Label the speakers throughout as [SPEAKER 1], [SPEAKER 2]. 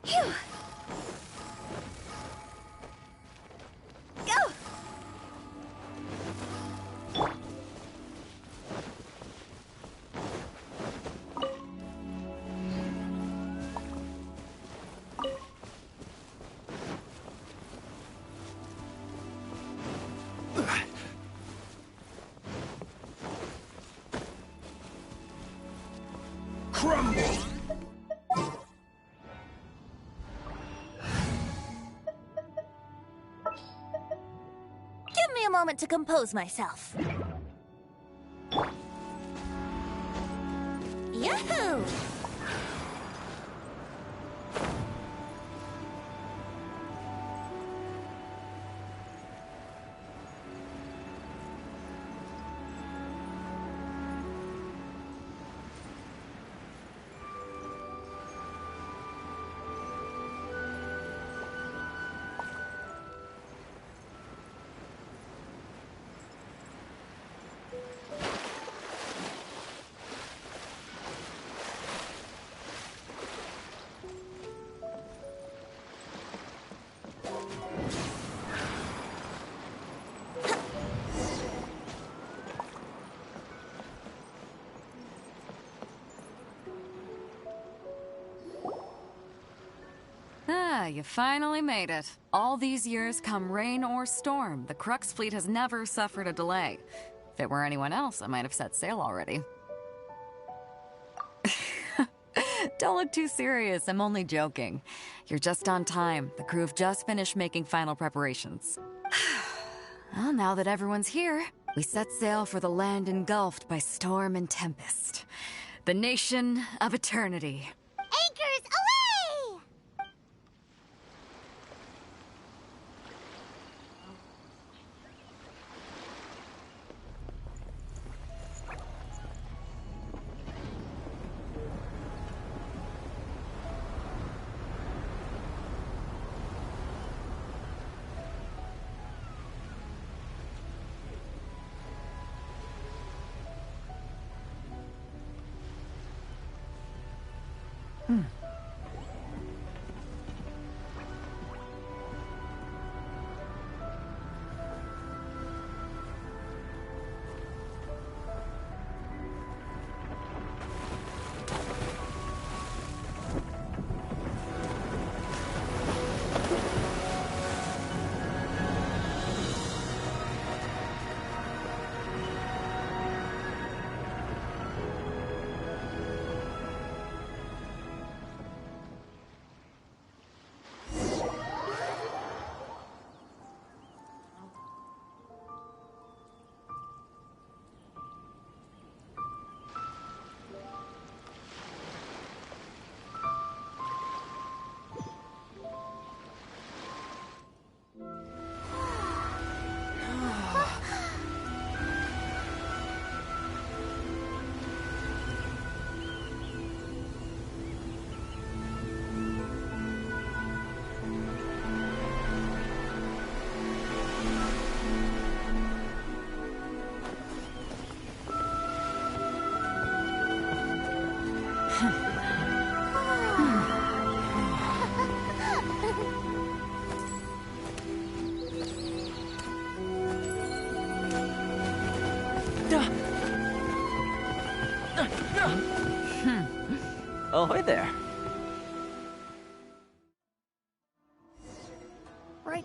[SPEAKER 1] Phew! Go!
[SPEAKER 2] Crumble!
[SPEAKER 1] Give me a moment to compose myself. Yahoo!
[SPEAKER 3] Ah, you finally made it. All these years, come rain or storm, the Crux fleet has never suffered a delay. If it were anyone else, I might have set sail already. Don't look too serious, I'm only joking. You're just on time. The crew have just finished making final preparations. Well, now that everyone's here, we set sail for the land engulfed by storm and tempest. The nation of eternity.
[SPEAKER 1] Anchors away!
[SPEAKER 4] Ahoy there.
[SPEAKER 1] Right.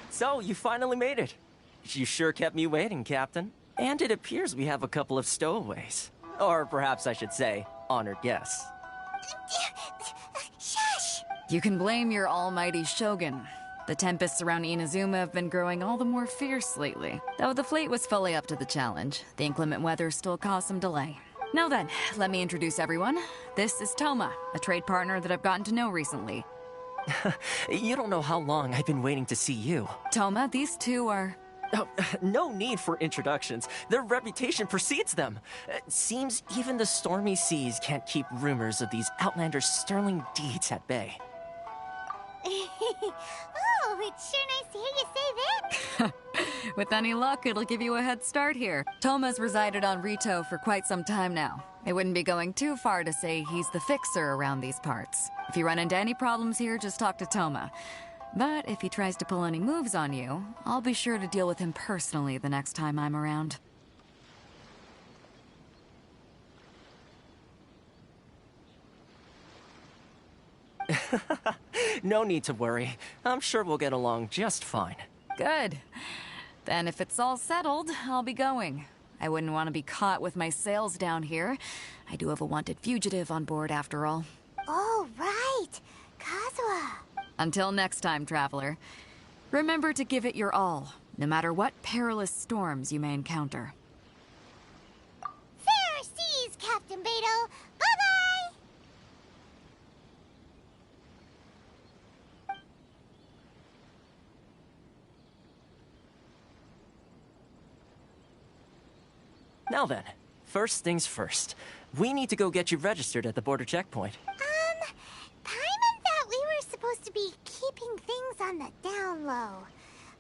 [SPEAKER 4] So, you finally made it. You sure kept me waiting, Captain. And it appears we have a couple of stowaways. Or perhaps I should say, honored guests.
[SPEAKER 1] Shush!
[SPEAKER 3] You can blame your almighty Shogun. The tempests around Inazuma have been growing all the more fierce lately. Though the fleet was fully up to the challenge, the inclement weather still caused some delay. Now then, let me introduce everyone. This is Toma, a trade partner that I've gotten to know recently.
[SPEAKER 4] You don't know how long I've been waiting to see you.
[SPEAKER 3] Toma, these two are...
[SPEAKER 4] Oh, no need for introductions. Their reputation precedes them. Seems even the stormy seas can't keep rumors of these outlanders' sterling deeds at bay.
[SPEAKER 1] Oh, it's sure nice to hear you say that.
[SPEAKER 3] With any luck, it'll give you a head start here. Toma's resided on Rito for quite some time now. It wouldn't be going too far to say he's the fixer around these parts. If you run into any problems here, just talk to Toma. But if he tries to pull any moves on you, I'll be sure to deal with him personally the next time I'm around.
[SPEAKER 4] No need to worry. I'm sure we'll get along just fine.
[SPEAKER 3] Good. Then if it's all settled, I'll be going. I wouldn't want to be caught with my sails down here. I do have a wanted fugitive on board after all.
[SPEAKER 1] Oh, right. Kazuha.
[SPEAKER 3] Until next time, traveler. Remember to give it your all, no matter what perilous storms you may encounter.
[SPEAKER 1] Fair seas, Captain Beto. Bye-bye.
[SPEAKER 4] Now then, first things first. We need to go get you registered at the border checkpoint.
[SPEAKER 1] Paimon thought we were supposed to be keeping things on the down low.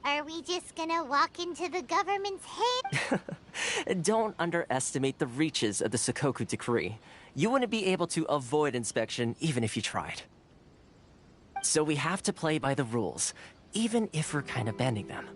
[SPEAKER 1] Are we just gonna walk into the government's head?
[SPEAKER 4] Don't underestimate the reaches of the Sakoku Decree. You wouldn't be able to avoid inspection even if you tried. So we have to play by the rules, even if we're kind of bending them.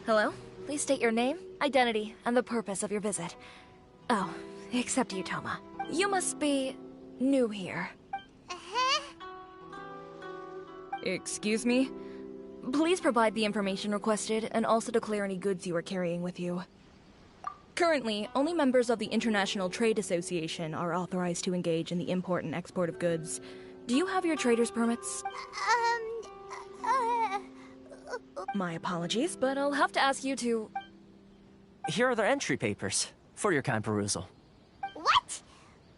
[SPEAKER 2] Hello? Please state your name, identity, and the purpose of your visit. Oh, except you, Toma. You must be new here.
[SPEAKER 1] Uh-huh.
[SPEAKER 2] Excuse me? Please provide the information requested and also declare any goods you are carrying with you. Currently, only members of the International Trade Association are authorized to engage in the import and export of goods. Do you have your trader's permits? My apologies, but I'll have to ask you to...
[SPEAKER 4] Here are the entry papers, for your kind perusal.
[SPEAKER 1] What?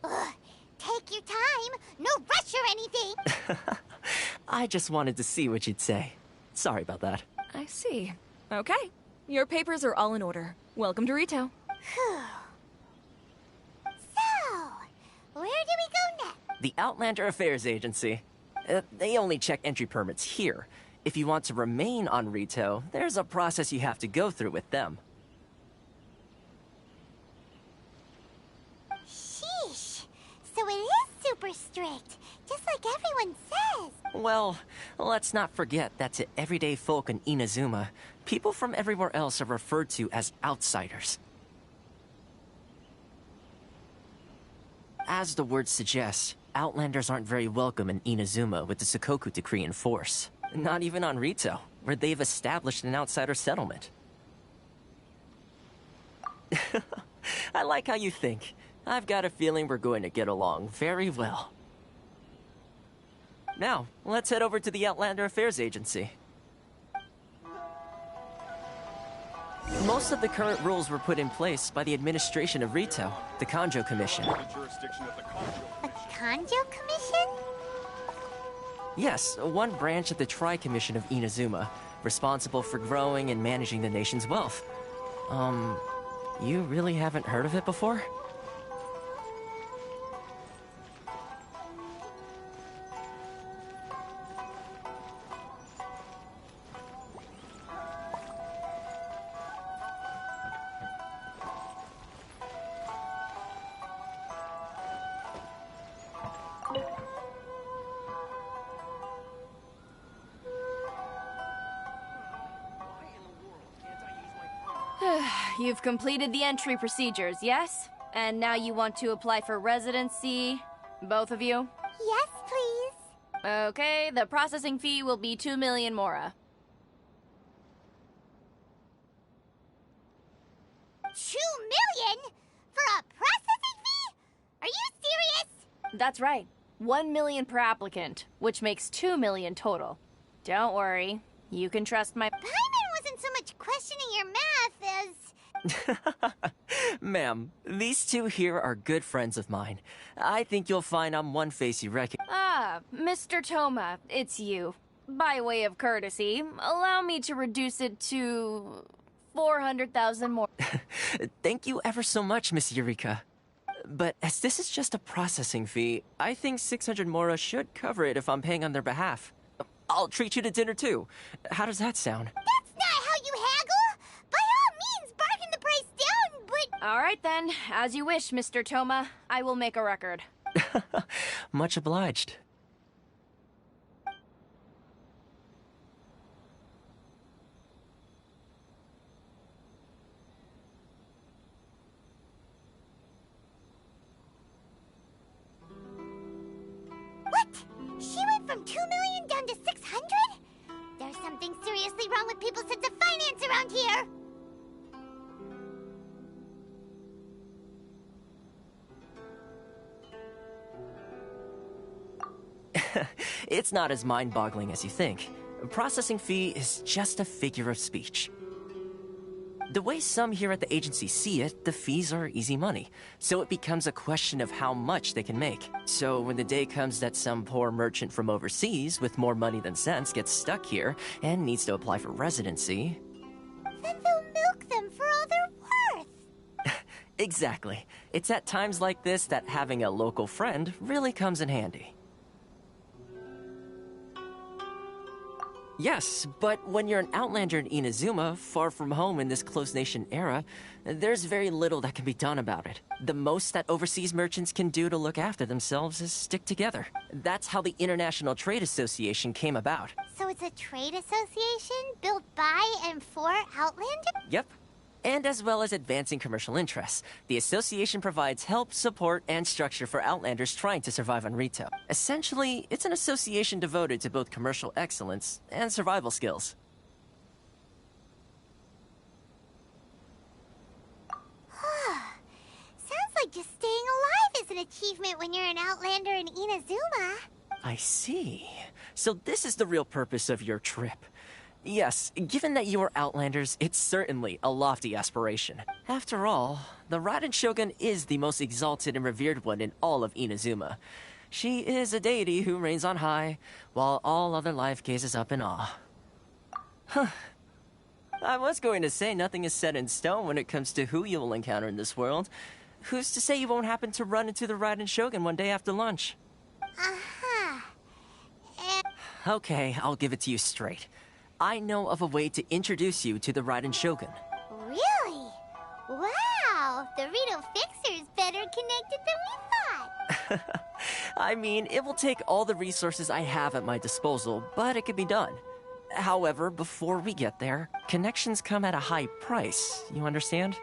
[SPEAKER 1] Ugh, take your time. No rush or anything.
[SPEAKER 4] I just wanted to see what you'd say. Sorry about that.
[SPEAKER 2] I see. Okay. Your papers are all in order. Welcome to Rito.
[SPEAKER 1] Phew. So, where do we go next?
[SPEAKER 4] The Outlander Affairs Agency. They only check entry permits here. If you want to remain on Rito, there's a process you have to go through with them.
[SPEAKER 1] Sheesh. So it is super strict, just like everyone says.
[SPEAKER 4] Well, let's not forget that to everyday folk in Inazuma, people from everywhere else are referred to as outsiders. As the word suggests, Outlanders aren't very welcome in Inazuma with the Sakoku Decree in force. Not even on Rito, where they've established an outsider settlement. I like how you think. I've got a feeling we're going to get along very well. Now, let's head over to the Outlander Affairs Agency. Most of the current rules were put in place by the administration of Rito, the Kanjo Commission.
[SPEAKER 1] A Kanjo Commission?
[SPEAKER 4] Yes, one branch of the Tri-Commission of Inazuma, responsible for growing and managing the nation's wealth. You really haven't heard of it before?
[SPEAKER 5] You've completed the entry procedures, yes? And now you want to apply for residency? Both of you?
[SPEAKER 1] Yes, please.
[SPEAKER 5] Okay, the processing fee will be 2 million mora.
[SPEAKER 1] 2 million? For a processing fee? Are you serious?
[SPEAKER 5] That's right. 1 million per applicant, which makes 2 million total. Don't worry. You can trust my...
[SPEAKER 1] Paimon wasn't so much questioning your math as...
[SPEAKER 4] Ma'am, these two here are good friends of mine. I think you'll find I'm one face you recognize.
[SPEAKER 5] Ah, Mr. Toma, it's you. By way of courtesy, allow me to reduce it to 400,000 more.
[SPEAKER 4] Thank you ever so much, Miss Eureka. But as this is just a processing fee, I think 600 Mora should cover it if I'm paying on their behalf. I'll treat you to dinner too. How does that sound?
[SPEAKER 1] That's not how you haggle! By all means, bargain the price down, but...
[SPEAKER 5] All right then, as you wish, Mr. Toma. I will make a record.
[SPEAKER 4] Much obliged.
[SPEAKER 1] What? She went from 2 million down to 600? There's something seriously wrong with people's sense of finance around here!
[SPEAKER 4] It's not as mind-boggling as you think. A processing fee is just a figure of speech. The way some here at the agency see it, the fees are easy money, so it becomes a question of how much they can make. So when the day comes that some poor merchant from overseas with more money than sense gets stuck here and needs to apply for residency...
[SPEAKER 1] Then they'll milk them for all they're worth!
[SPEAKER 4] Exactly. It's at times like this that having a local friend really comes in handy. Yes, but when you're an outlander in Inazuma, far from home in this closed nation era, there's very little that can be done about it. The most that overseas merchants can do to look after themselves is stick together. That's how the International Trade Association came about.
[SPEAKER 1] So it's a trade association built by and for Outlanders?
[SPEAKER 4] Yep. And as well as advancing commercial interests, the association provides help, support, and structure for Outlanders trying to survive on Rito. Essentially, it's an association devoted to both commercial excellence and survival skills.
[SPEAKER 1] Sounds like just staying alive is an achievement when you're an Outlander in Inazuma.
[SPEAKER 4] I see. So this is the real purpose of your trip. Yes, given that you are Outlanders, it's certainly a lofty aspiration. After all, the Raiden Shogun is the most exalted and revered one in all of Inazuma. She is a deity who reigns on high, while all other life gazes up in awe. Huh. I was going to say nothing is set in stone when it comes to who you will encounter in this world. Who's to say you won't happen to run into the Raiden Shogun one day after lunch?
[SPEAKER 1] Uh-huh.
[SPEAKER 4] Okay, I'll give it to you straight. I know of a way to introduce you to the Raiden Shogun.
[SPEAKER 1] Really? Wow, the Rito Fixer's better connected than we thought.
[SPEAKER 4] I mean, it will take all the resources I have at my disposal, but it can be done. However, before we get there, connections come at a high price, you understand?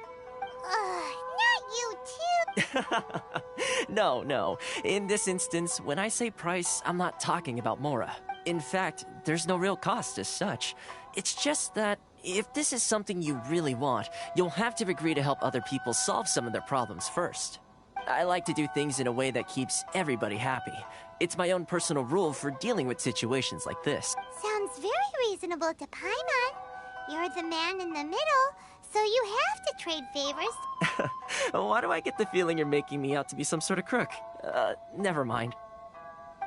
[SPEAKER 1] Not you too.
[SPEAKER 4] No. In this instance, when I say price, I'm not talking about Mora. In fact, there's no real cost as such. It's just that if this is something you really want, you'll have to agree to help other people solve some of their problems first. I like to do things in a way that keeps everybody happy. It's my own personal rule for dealing with situations like this.
[SPEAKER 1] Sounds very reasonable to Paimon. You're the man in the middle, so you have to trade favors.
[SPEAKER 4] Why do I get the feeling you're making me out to be some sort of crook? Never mind.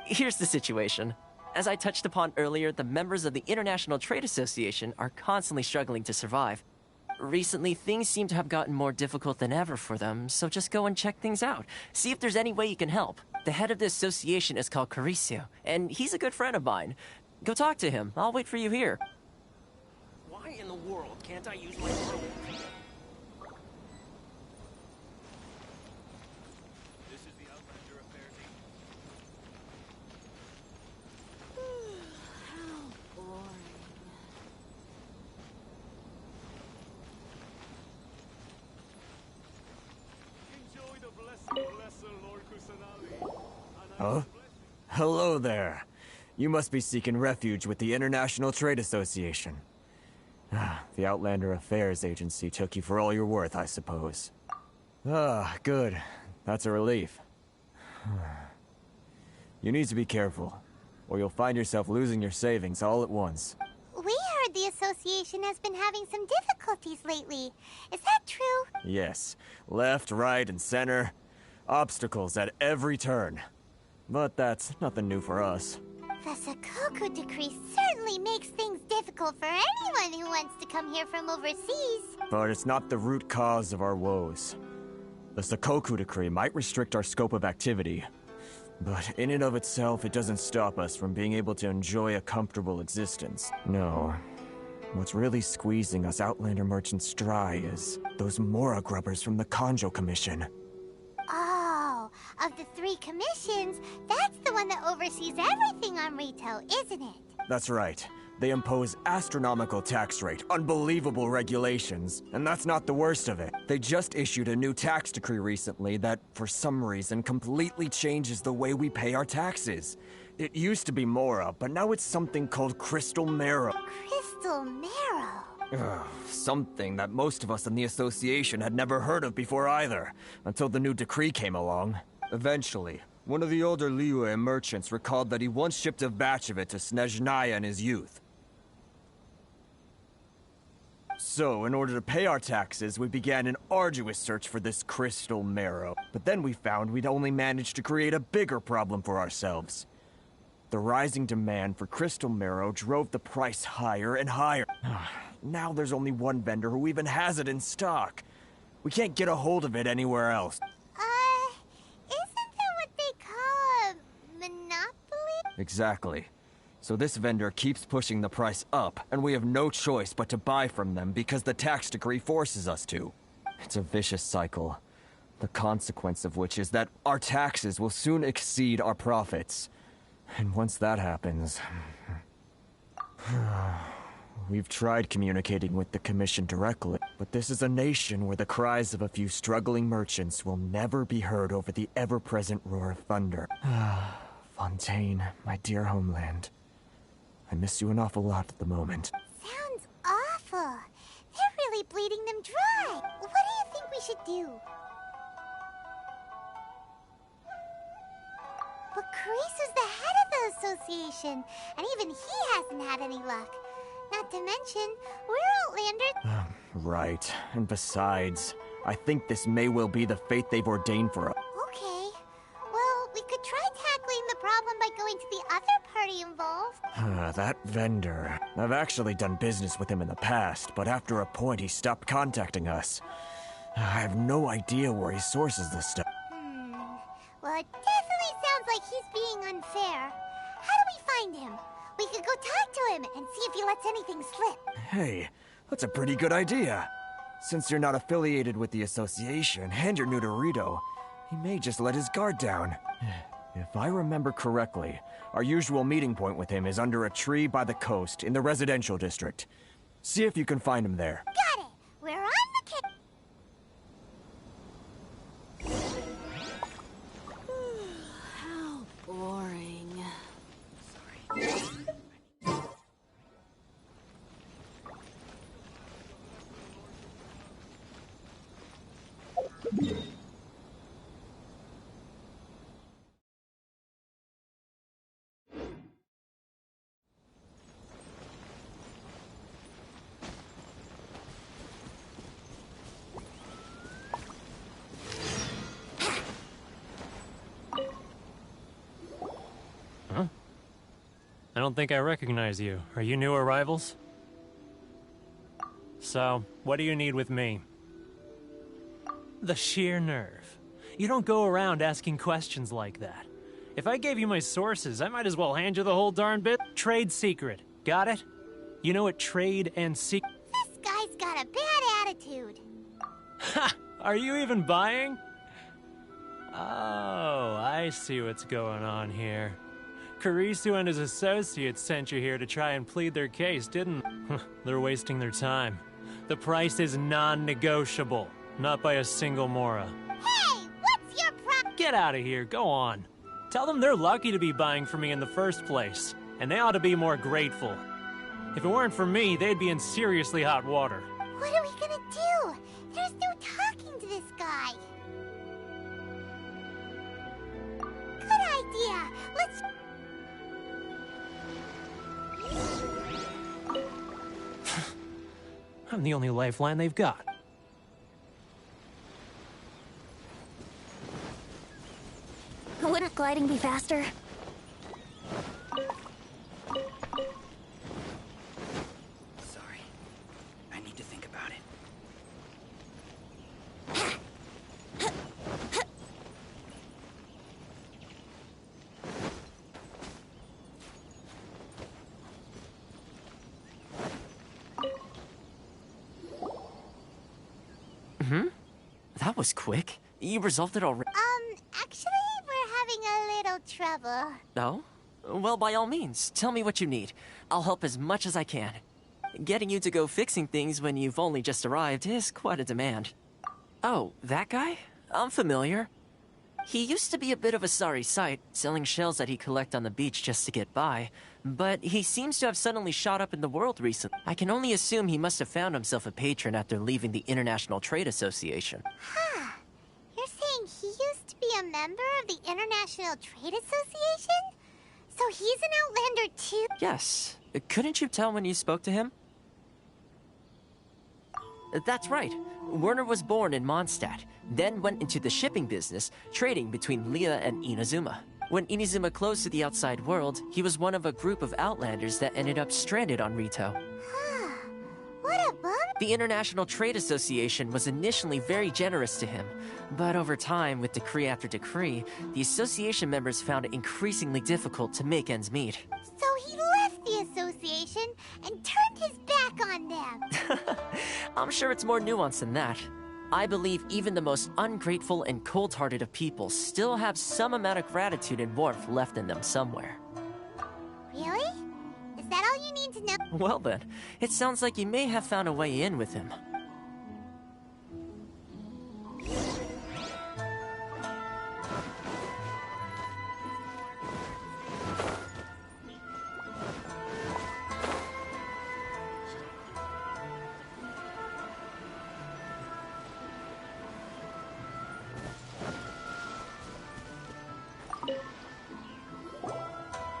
[SPEAKER 4] Here's the situation. As I touched upon earlier, the members of the International Trade Association are constantly struggling to survive. Recently, things seem to have gotten more difficult than ever for them, so just go and check things out. See if there's any way you can help. The head of the association is called Carisio, and he's a good friend of mine. Go talk to him. I'll wait for you here.
[SPEAKER 6] Why in the world can't I use my phone? This is the Outlander Affairs Enjoy the blessing, Lord Kusanagi.
[SPEAKER 7] Huh? Hello there. You must be seeking refuge with the International Trade Association. The Outlander Affairs Agency took you for all you're worth, I suppose. Good. That's a relief. You need to be careful, or you'll find yourself losing your savings all at once.
[SPEAKER 1] We heard the Association has been having some difficulties lately. Is that true?
[SPEAKER 7] Yes. Left, right, and center. Obstacles at every turn. But that's nothing new for us.
[SPEAKER 1] The Sakoku Decree certainly makes things difficult for anyone who wants to come here from overseas.
[SPEAKER 7] But it's not the root cause of our woes. The Sakoku Decree might restrict our scope of activity, but in and of itself, it doesn't stop us from being able to enjoy a comfortable existence. No. What's really squeezing us Outlander merchants dry is those Mora grubbers from the Kanjo Commission.
[SPEAKER 1] Oh, of the 3 commissions, that's the one that oversees everything on Rito, isn't it?
[SPEAKER 7] That's right. They impose astronomical tax rate, unbelievable regulations, and that's not the worst of it. They just issued a new tax decree recently that, for some reason, completely changes the way we pay our taxes. It used to be Mora, but now it's something called Crystal Marrow.
[SPEAKER 1] Crystal Marrow.
[SPEAKER 7] Ugh, something that most of us in the association had never heard of before either, until the new decree came along. Eventually, one of the older Liyue merchants recalled that he once shipped a batch of it to Snezhnaya in his youth. So, in order to pay our taxes, we began an arduous search for this crystal marrow. But then we found we'd only managed to create a bigger problem for ourselves. The rising demand for crystal marrow drove the price higher and higher. Now there's only one vendor who even has it in stock. We can't get a hold of it anywhere else.
[SPEAKER 1] Isn't that what they call a monopoly?
[SPEAKER 7] Exactly. So this vendor keeps pushing the price up, and we have no choice but to buy from them because the tax decree forces us to. It's a vicious cycle. The consequence of which is that our taxes will soon exceed our profits. And once that happens... We've tried communicating with the Commission directly, but this is a nation where the cries of a few struggling merchants will never be heard over the ever-present roar of thunder. Fontaine, my dear homeland. I miss you an awful lot at the moment.
[SPEAKER 1] Sounds awful. They're really bleeding them dry. What do you think we should do? But Karisa's the head of the association, and even he hasn't had any luck. Not to mention, we're Outlanders.
[SPEAKER 7] Right. And besides, I think this may well be the fate they've ordained for us.
[SPEAKER 1] Okay. Well, we could try tackling the problem by going to the other party involved.
[SPEAKER 7] That vendor. I've actually done business with him in the past, but after a point he stopped contacting us. I have no idea where he sources this stuff.
[SPEAKER 1] Well, it definitely sounds like he's being unfair. How do we find him? We could go talk to him and see if he lets anything slip.
[SPEAKER 7] Hey, that's a pretty good idea. Since you're not affiliated with the association and you're new to Rito, he may just let his guard down. If I remember correctly, our usual meeting point with him is under a tree by the coast in the residential district. See if you can find him there.
[SPEAKER 1] Got it! We're on the case!
[SPEAKER 5] How boring.
[SPEAKER 8] I don't think I recognize you. Are you new arrivals? So, what do you need with me? The sheer nerve. You don't go around asking questions like that. If I gave you my sources, I might as well hand you the whole darn bit. Trade secret. Got it? You know what trade and secret...
[SPEAKER 1] This guy's got a bad attitude.
[SPEAKER 8] Ha! Are you even buying? Oh, I see what's going on here. Karisu and his associates sent you here to try and plead their case, didn't they? They're wasting their time. The price is non-negotiable, not by a single Mora.
[SPEAKER 1] Hey, what's your problem?
[SPEAKER 8] Get out of here, go on. Tell them they're lucky to be buying from me in the first place, and they ought to be more grateful. If it weren't for me, they'd be in seriously hot water.
[SPEAKER 1] What are we gonna do? There's no talking to this guy. Good idea.
[SPEAKER 8] I'm the only lifeline they've got.
[SPEAKER 1] Wouldn't gliding be faster?
[SPEAKER 9] Sorry. I need to think about it.
[SPEAKER 4] That was quick. You resolved it already.
[SPEAKER 1] Actually, we're having a little trouble.
[SPEAKER 4] No? Well, by all means, tell me what you need. I'll help as much as I can. Getting you to go fixing things when you've only just arrived is quite a demand. Oh, that guy? I'm familiar. He used to be a bit of a sorry sight, selling shells that he collect on the beach just to get by, but he seems to have suddenly shot up in the world recently. I can only assume he must have found himself a patron after leaving the International Trade Association.
[SPEAKER 1] Huh. You're saying he used to be a member of the International Trade Association? So he's an Outlander too?
[SPEAKER 4] Yes. Couldn't you tell when you spoke to him? That's right. Werner was born in Mondstadt, then went into the shipping business, trading between Leah and Inazuma. When Inazuma closed to the outside world, he was one of a group of Outlanders that ended up stranded on Rito.
[SPEAKER 1] What a bummer.
[SPEAKER 4] The International Trade Association was initially very generous to him, but over time, with decree after decree, the association members found it increasingly difficult to make ends meet.
[SPEAKER 1] So he left the association and turned his back on them.
[SPEAKER 4] I'm sure it's more nuanced than that. I believe even the most ungrateful and cold-hearted of people still have some amount of gratitude and warmth left in them somewhere.
[SPEAKER 1] Really? Is that all you need to know?
[SPEAKER 4] Well then, it sounds like you may have found a way in with him.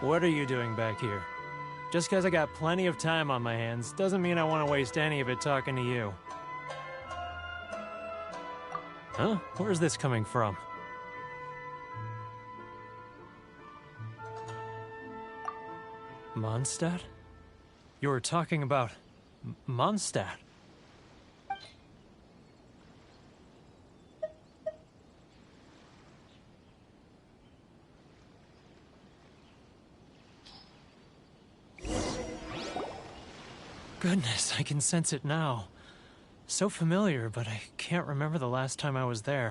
[SPEAKER 8] What are you doing back here? Just because I got plenty of time on my hands doesn't mean I want to waste any of it talking to you. Huh? Where's this coming from? Mondstadt? You were talking about Mondstadt. Goodness, I can sense it now. So familiar, but I can't remember the last time I was there.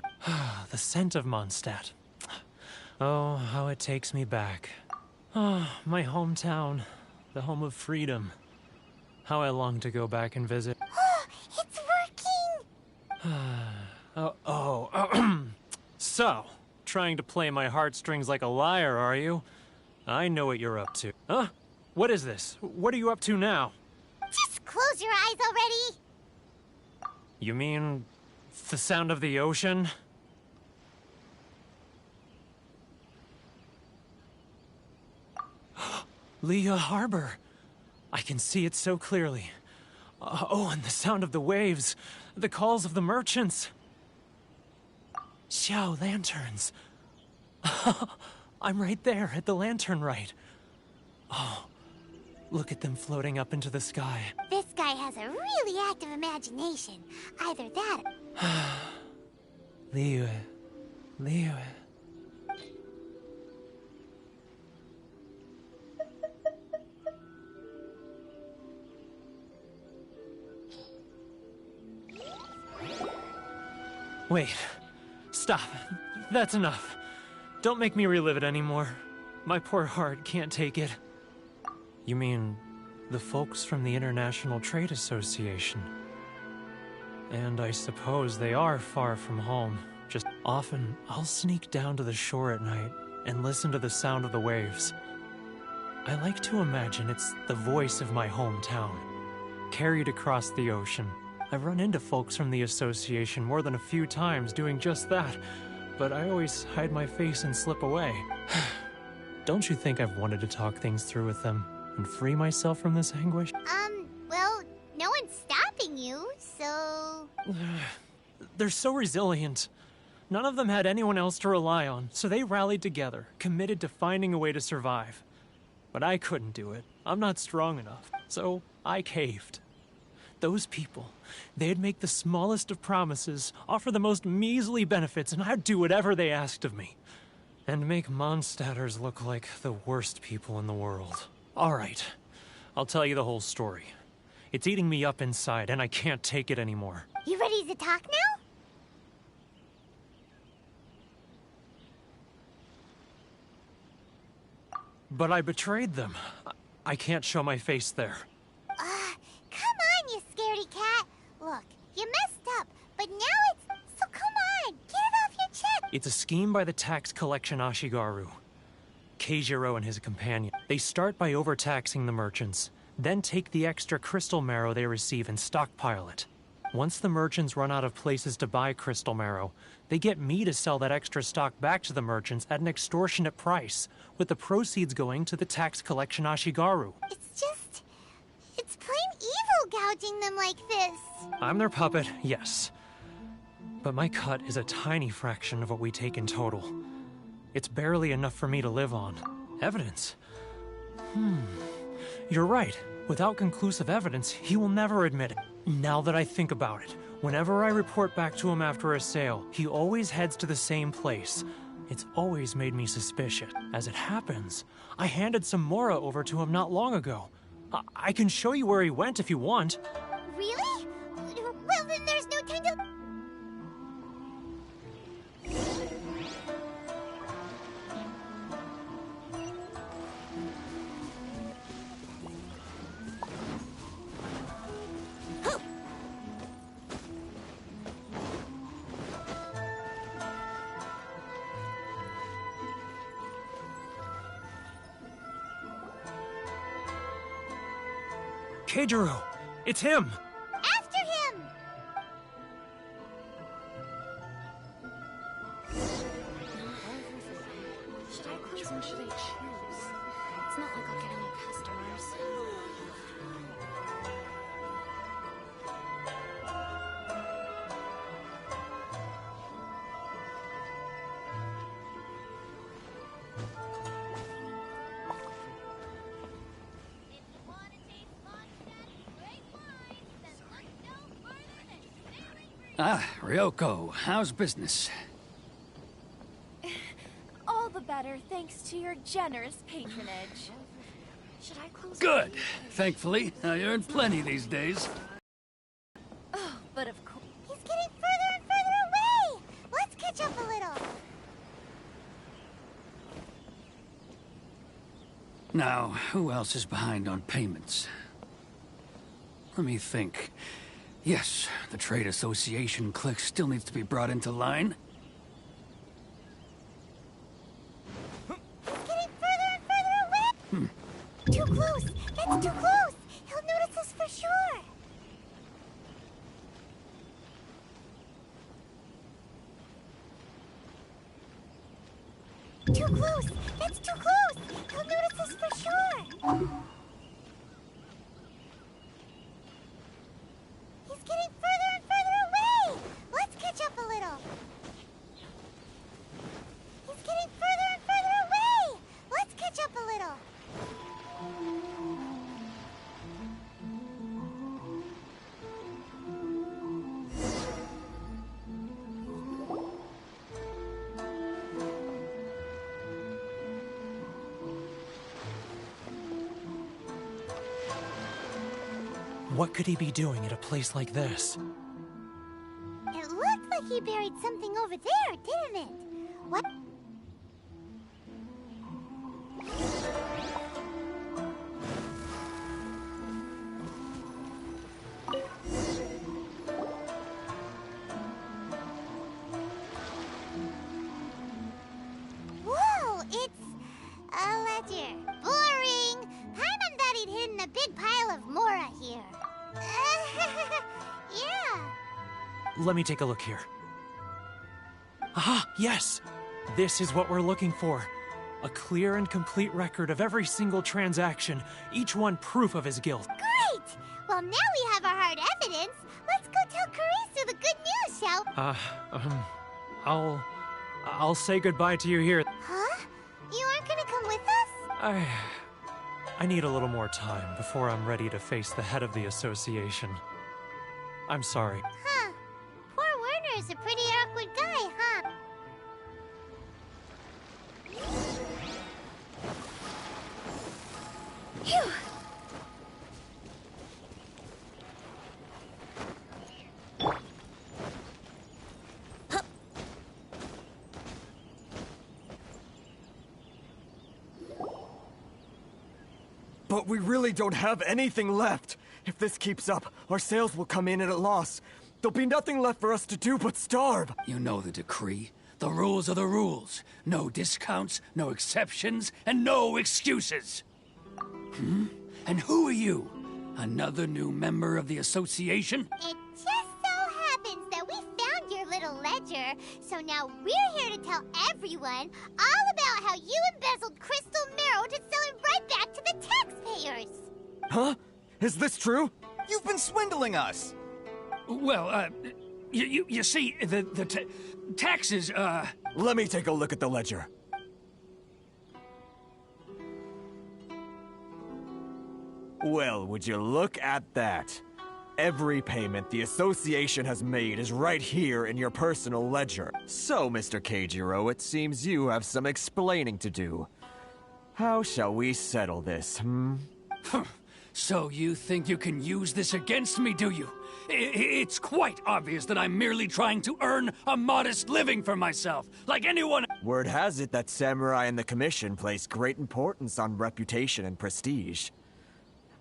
[SPEAKER 8] The scent of Mondstadt. Oh, how it takes me back. Oh, my hometown. The home of freedom. How I long to go back and visit.
[SPEAKER 1] It's working!
[SPEAKER 8] So, trying to play my heartstrings like a liar, are you? I know what you're up to. Huh? What is this? What are you up to now?
[SPEAKER 1] Just close your eyes already!
[SPEAKER 8] You mean the sound of the ocean? Leah Harbor. I can see it so clearly. Oh, and the sound of the waves. The calls of the merchants. Xiao lanterns. I'm right there at the lantern right. Oh, look at them floating up into the sky.
[SPEAKER 1] This guy has a really active imagination. Either that...
[SPEAKER 8] Liyue. Liyue. Wait. Stop. That's enough. Don't make me relive it anymore. My poor heart can't take it. You mean the folks from the International Trade Association? And I suppose they are far from home. Just often, I'll sneak down to the shore at night and listen to the sound of the waves. I like to imagine it's the voice of my hometown, carried across the ocean. I've run into folks from the association more than a few times doing just that, but I always hide my face and slip away. Don't you think I've wanted to talk things through with them and free myself from this anguish?
[SPEAKER 1] Well, no one's stopping you.
[SPEAKER 8] They're so resilient. None of them had anyone else to rely on, so they rallied together, committed to finding a way to survive. But I couldn't do it. I'm not strong enough, so I caved. Those people, they'd make the smallest of promises, offer the most measly benefits, and I'd do whatever they asked of me. And make Mondstadters look like the worst people in the world. All right, I'll tell you the whole story. It's eating me up inside, and I can't take it anymore.
[SPEAKER 1] You ready to talk now?
[SPEAKER 8] But I betrayed them. I can't show my face there.
[SPEAKER 1] Come on, you scaredy cat. Look, you messed up, but now it's... So come on, get it off your chest.
[SPEAKER 8] It's a scheme by the tax collection Ashigaru. Keijiro and his companion. They start by overtaxing the merchants, then take the extra crystal marrow they receive and stockpile it. Once the merchants run out of places to buy crystal marrow, they get me to sell that extra stock back to the merchants at an extortionate price, with the proceeds going to the tax collection Ashigaru.
[SPEAKER 1] It's plain evil gouging them like this.
[SPEAKER 8] I'm their puppet, yes. But my cut is a tiny fraction of what we take in total. It's barely enough for me to live on. Evidence? You're right. Without conclusive evidence, he will never admit it. Now that I think about it, whenever I report back to him after a sale, he always heads to the same place. It's always made me suspicious. As it happens, I handed some Mora over to him not long ago. I can show you where he went if you want.
[SPEAKER 1] Really? Well, then there's no time to...
[SPEAKER 8] Keijiro! It's him!
[SPEAKER 1] After him!
[SPEAKER 5] Should I close or should I choose? It's not like I'll get any customers.
[SPEAKER 9] Ah, Ryoko, how's business?
[SPEAKER 5] All the better thanks to your generous patronage. Should I close?
[SPEAKER 9] Good. Thankfully, I earn plenty these days.
[SPEAKER 5] Oh, but of course.
[SPEAKER 1] He's getting further and further away! Let's catch up a little.
[SPEAKER 9] Now, who else is behind on payments? Let me think. Yes, the Trade Association clique still needs to be brought into line.
[SPEAKER 1] He's getting further and further away! Too close! That's too close! He'll notice us for sure! Too close! That's too close! He'll notice us for sure! He's getting further and further away! Let's catch up a little! He's getting further and further away! Let's catch up a little!
[SPEAKER 8] What could he be doing at a place like this?
[SPEAKER 1] It looked like he buried something over there, didn't it? What? Whoa, it's a ledger. Boring. Paimon thought he'd hidden a big pile of Mora here. Yeah.
[SPEAKER 8] Let me take a look here. Ah, yes! This is what we're looking for. A clear and complete record of every single transaction, each one proof of his guilt.
[SPEAKER 1] Great! Well, now we have our hard evidence. Let's go tell Karisu the good news, shall we?
[SPEAKER 8] I'll say goodbye to you here.
[SPEAKER 1] Huh? You aren't gonna come with us?
[SPEAKER 8] I need a little more time before I'm ready to face the head of the association. I'm sorry.
[SPEAKER 1] Huh. Poor Werner's a pretty awkward guy, huh? Phew!
[SPEAKER 7] But we really don't have anything left. If this keeps up, our sales will come in at a loss. There'll be nothing left for us to do but starve.
[SPEAKER 9] You know the decree. The rules are the rules. No discounts, no exceptions, and no excuses. And who are you? Another new member of the association?
[SPEAKER 1] It just so happens that we found your little ledger, so now we're here to tell everyone all about how you embezzled crystal marrow to sell it right back to the taxpayers.
[SPEAKER 7] Huh? Is this true?
[SPEAKER 10] You've been swindling us!
[SPEAKER 9] Well, you see, the taxes,
[SPEAKER 7] Let me take a look at the ledger. Well, would you look at that? Every payment the association has made is right here in your personal ledger. So, Mr. Keijiro, it seems you have some explaining to do. How shall we settle this,
[SPEAKER 9] So you think you can use this against me, do you? It's quite obvious that I'm merely trying to earn a modest living for myself, like anyone—
[SPEAKER 7] Word has it that Samurai and the Commission place great importance on reputation and prestige.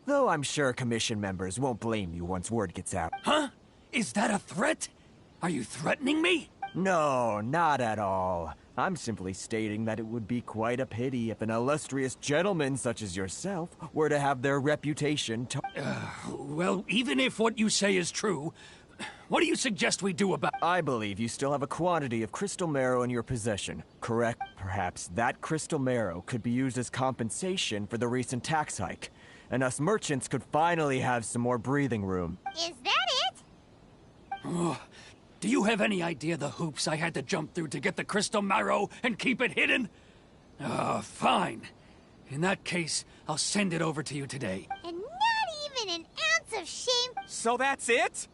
[SPEAKER 7] Though I'm sure Commission members won't blame you once word gets out.
[SPEAKER 9] Huh? Is that a threat? Are you threatening me?
[SPEAKER 7] No, not at all. I'm simply stating that it would be quite a pity if an illustrious gentleman such as yourself were to have their reputation
[SPEAKER 9] Well, even if what you say is true, what do you suggest we do about—
[SPEAKER 7] I believe you still have a quantity of crystal marrow in your possession, correct? Perhaps that crystal marrow could be used as compensation for the recent tax hike, and us merchants could finally have some more breathing room.
[SPEAKER 1] Is that it?
[SPEAKER 9] Do you have any idea the hoops I had to jump through to get the crystal marrow and keep it hidden? Fine. In that case, I'll send it over to you today.
[SPEAKER 1] And not even an ounce of shame.
[SPEAKER 10] So that's it?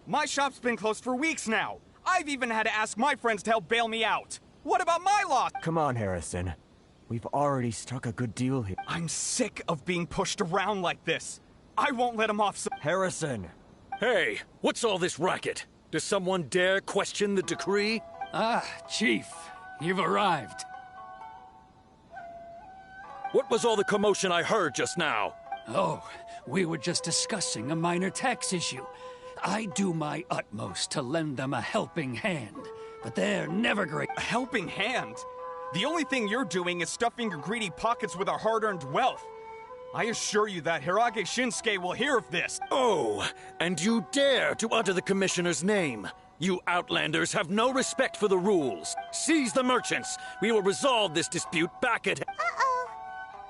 [SPEAKER 10] My shop's been closed for weeks now. I've even had to ask my friends to help bail me out. What about my loss?
[SPEAKER 7] Come on, Harrison. We've already struck a good deal here.
[SPEAKER 10] I'm sick of being pushed around like this. I won't let him off so—
[SPEAKER 7] Harrison!
[SPEAKER 11] Hey, what's all this racket? Does someone dare question the decree?
[SPEAKER 9] Chief, you've arrived.
[SPEAKER 11] What was all the commotion I heard just now?
[SPEAKER 9] Oh, we were just discussing a minor tax issue. I do my utmost to lend them a helping hand, but they're never great.
[SPEAKER 10] A helping hand? The only thing you're doing is stuffing your greedy pockets with our hard-earned wealth. I assure you that Hirage Shinsuke will hear of this.
[SPEAKER 11] Oh, and you dare to utter the Commissioner's name. You Outlanders have no respect for the rules. Seize the merchants. We will resolve this dispute back at—
[SPEAKER 1] Uh-oh.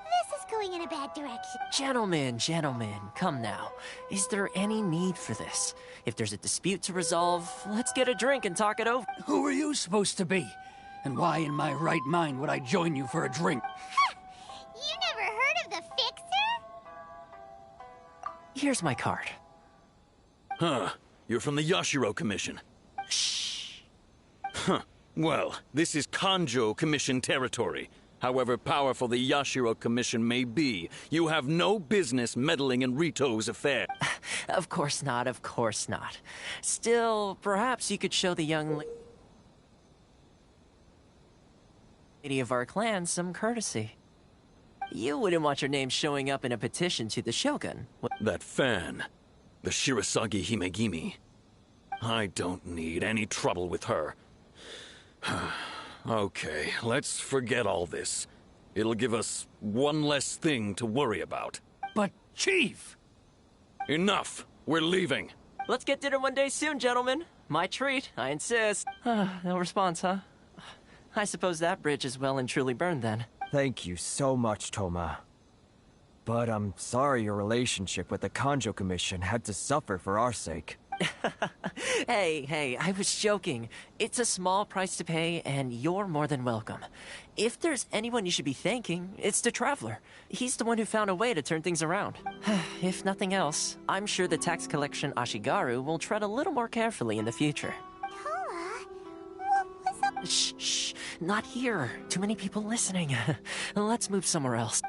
[SPEAKER 1] This is going in a bad direction.
[SPEAKER 4] Gentlemen, come now. Is there any need for this? If there's a dispute to resolve, let's get a drink and talk it over.
[SPEAKER 9] Who are you supposed to be? And why in my right mind would I join you for a drink?
[SPEAKER 1] You never heard of the Fixer?
[SPEAKER 4] Here's my card.
[SPEAKER 11] Huh. You're from the Yashiro Commission.
[SPEAKER 4] Shh.
[SPEAKER 11] Huh. Well, this is Kanjo Commission territory. However powerful the Yashiro Commission may be, you have no business meddling in Rito's affairs.
[SPEAKER 4] Of course not. Still, perhaps you could show the young lady of our clan some courtesy. You wouldn't want your name showing up in a petition to the Shogun.
[SPEAKER 11] That fan, the Shirasagi Himegimi. I don't need any trouble with her. Okay, let's forget all this. It'll give us one less thing to worry about.
[SPEAKER 9] But, Chief!
[SPEAKER 11] Enough! We're leaving.
[SPEAKER 4] Let's get dinner one day soon, gentlemen. My treat, I insist. No response, huh? I suppose that bridge is well and truly burned then.
[SPEAKER 7] Thank you so much, Toma. But I'm sorry your relationship with the Kanjo Commission had to suffer for our sake.
[SPEAKER 4] Hey, I was joking. It's a small price to pay, and you're more than welcome. If there's anyone you should be thanking, it's the Traveler. He's the one who found a way to turn things around. If nothing else, I'm sure the tax collection Ashigaru will tread a little more carefully in the future.
[SPEAKER 1] Toma, what was up?
[SPEAKER 4] Shh, not here. Too many people listening. Let's move somewhere else.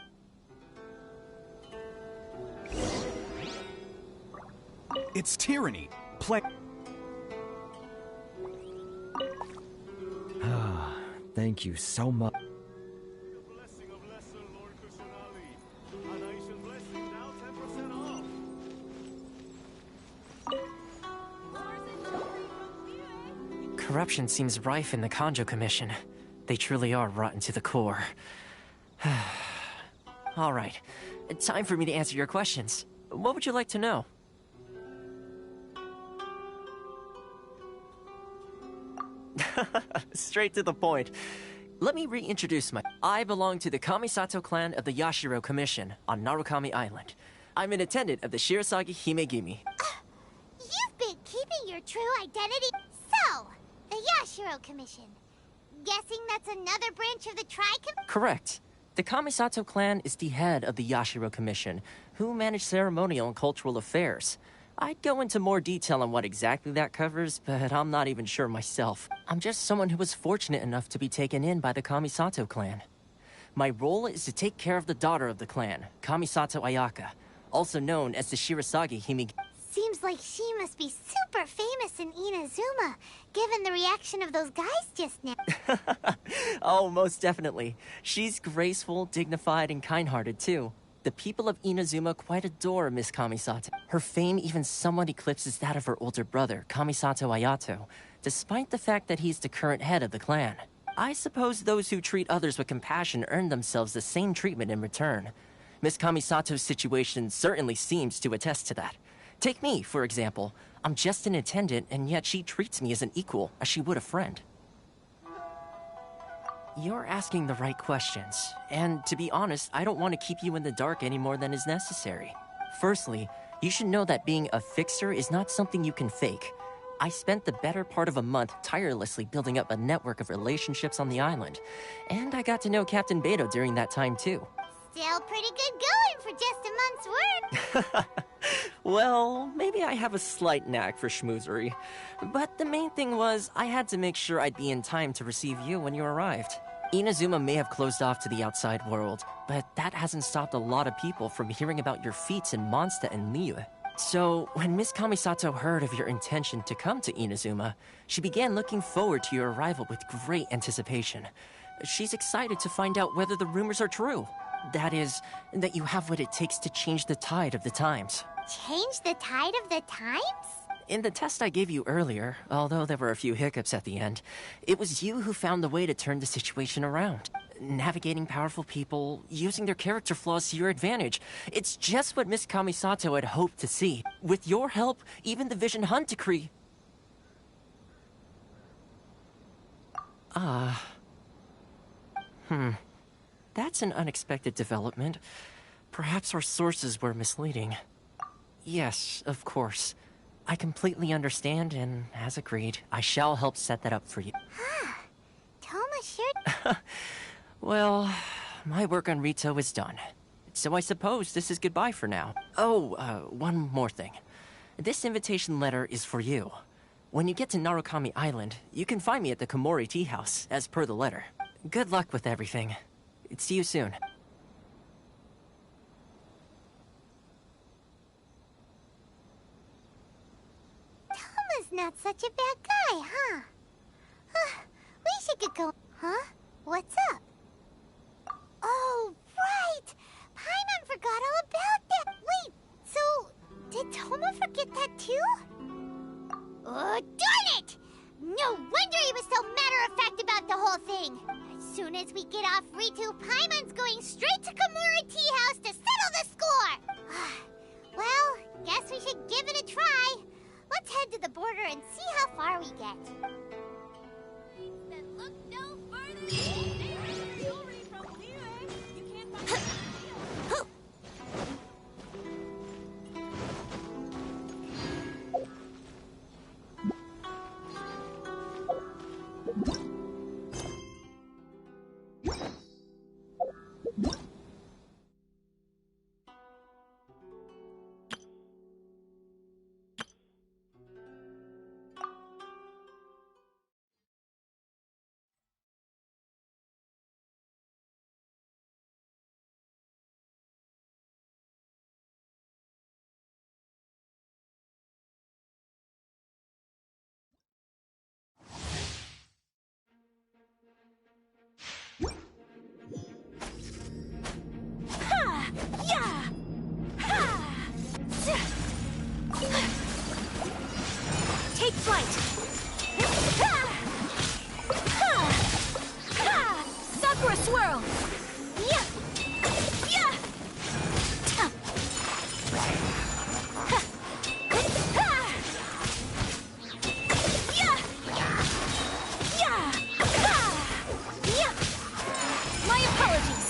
[SPEAKER 10] It's tyranny.
[SPEAKER 7] Thank you so much.
[SPEAKER 4] Corruption seems rife in the Kanjo Commission. They truly are rotten to the core. All right, time for me to answer your questions. What would you like to know? Straight to the point. Let me reintroduce I belong to the Kamisato clan of the Yashiro Commission on Narukami Island. I'm an attendant of the Shirasagi Himegimi.
[SPEAKER 1] You've been keeping your true identity. So, the Yashiro Commission. Guessing that's another branch of the Tri-Com?
[SPEAKER 4] Correct. The Kamisato clan is the head of the Yashiro Commission, who manage ceremonial and cultural affairs. I'd go into more detail on what exactly that covers, but I'm not even sure myself. I'm just someone who was fortunate enough to be taken in by the Kamisato clan. My role is to take care of the daughter of the clan, Kamisato Ayaka, also known as the Shirasagi Himegimi.
[SPEAKER 1] Seems like she must be super famous in Inazuma, given the reaction of those guys just now.
[SPEAKER 4] Oh, most definitely. She's graceful, dignified, and kind-hearted, too. The people of Inazuma quite adore Miss Kamisato. Her fame even somewhat eclipses that of her older brother, Kamisato Ayato, despite the fact that he's the current head of the clan. I suppose those who treat others with compassion earn themselves the same treatment in return. Miss Kamisato's situation certainly seems to attest to that. Take me, for example. I'm just an attendant, and yet she treats me as an equal, as she would a friend. You're asking the right questions, and to be honest, I don't want to keep you in the dark any more than is necessary. Firstly, you should know that being a fixer is not something you can fake. I spent the better part of a month tirelessly building up a network of relationships on the island, and I got to know Captain Beto during that time too.
[SPEAKER 1] Still pretty good going for just a month's work.
[SPEAKER 4] Well, maybe I have a slight knack for schmoozery, but the main thing was I had to make sure I'd be in time to receive you when you arrived. Inazuma may have closed off to the outside world, but that hasn't stopped a lot of people from hearing about your feats in Mondstadt and Liyue. So, when Miss Kamisato heard of your intention to come to Inazuma, she began looking forward to your arrival with great anticipation. She's excited to find out whether the rumors are true. That is, that you have what it takes to change the tide of the times.
[SPEAKER 1] Change the tide of the times?
[SPEAKER 4] In the test I gave you earlier, although there were a few hiccups at the end, it was you who found the way to turn the situation around. Navigating powerful people, using their character flaws to your advantage. It's just what Miss Kamisato had hoped to see. With your help, even the Vision Hunt decree... That's an unexpected development. Perhaps our sources were misleading. Yes, of course. I completely understand, and as agreed, I shall help set that up for you.
[SPEAKER 1] Toma sure...
[SPEAKER 4] Well, my work on Rito is done. So I suppose this is goodbye for now. Oh, one more thing. This invitation letter is for you. When you get to Narukami Island, you can find me at the Komori Tea House, as per the letter. Good luck with everything. See you soon.
[SPEAKER 1] Toma's not such a bad guy, huh? We should get going. Huh? What's up? Oh, right! Paimon forgot all about that! Wait, so... did Toma forget that too? Oh, darn it! No wonder he was so matter-of-fact about the whole thing! As soon as we get off Ritu, Paimon's going straight to Komori Tea House to settle the score! Well, guess we should give it a try. Let's head to the border and see how far we get. Then look no further.
[SPEAKER 2] Yeah! Ha! Take flight! Sakura swirl! Yeah! Yeah! My apologies!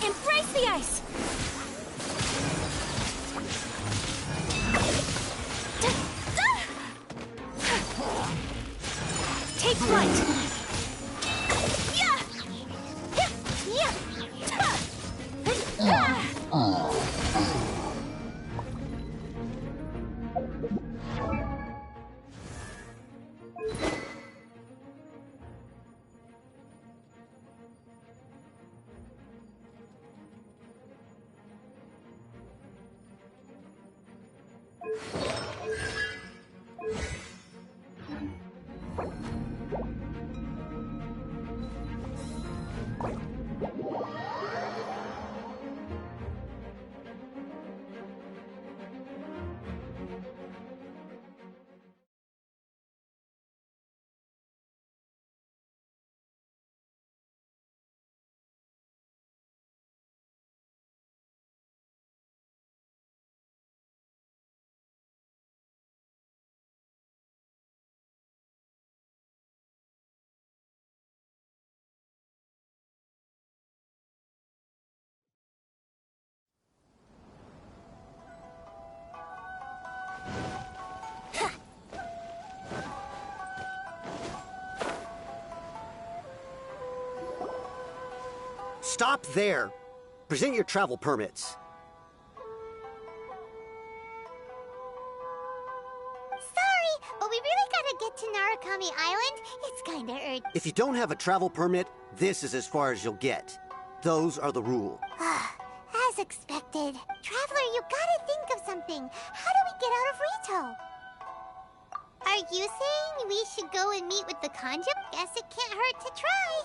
[SPEAKER 2] Embrace the ice! Take flight!
[SPEAKER 12] Stop there! Present your travel permits.
[SPEAKER 1] Sorry, but we really gotta get to Narukami Island. It's kinda urgent.
[SPEAKER 12] If you don't have a travel permit, this is as far as you'll get. Those are the rules.
[SPEAKER 1] As expected. Traveler, you gotta think of something. How do we get out of Rito? Are you saying we should go and meet with the Kanjo? Guess it can't hurt to try.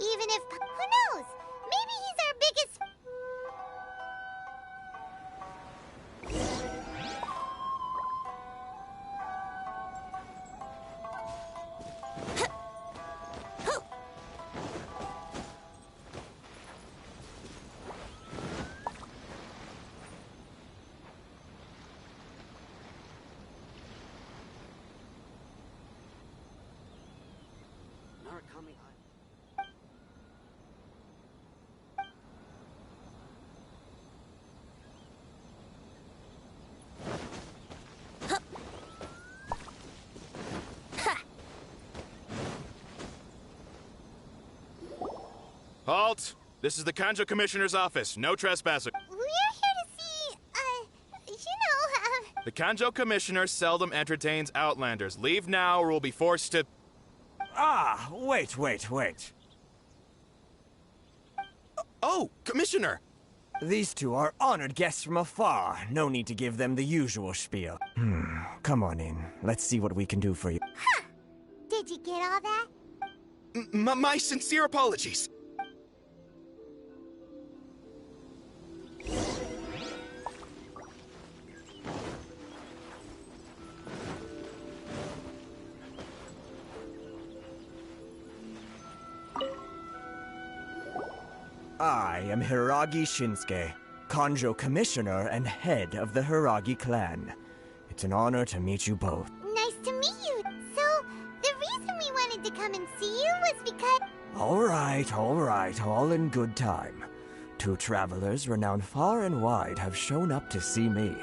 [SPEAKER 1] Even if... who knows? Maybe he's our biggest...
[SPEAKER 12] Narukami Island.
[SPEAKER 10] Halt! This is the Kanjo Commissioner's office. No trespassing.
[SPEAKER 1] We're here to see,
[SPEAKER 10] The Kanjo Commissioner seldom entertains Outlanders. Leave now or we'll be forced to...
[SPEAKER 7] Ah, wait.
[SPEAKER 10] Oh, Commissioner!
[SPEAKER 7] These two are honored guests from afar. No need to give them the usual spiel. Come on in. Let's see what we can do for you.
[SPEAKER 1] Did you get all that?
[SPEAKER 10] My sincere apologies.
[SPEAKER 7] I am Hiragi Shinsuke, Kanjo Commissioner and head of the Hiragi clan. It's an honor to meet you both.
[SPEAKER 1] Nice to meet you. So, the reason we wanted to come and see you was because...
[SPEAKER 7] All right, all in good time. Two travelers renowned far and wide have shown up to see me,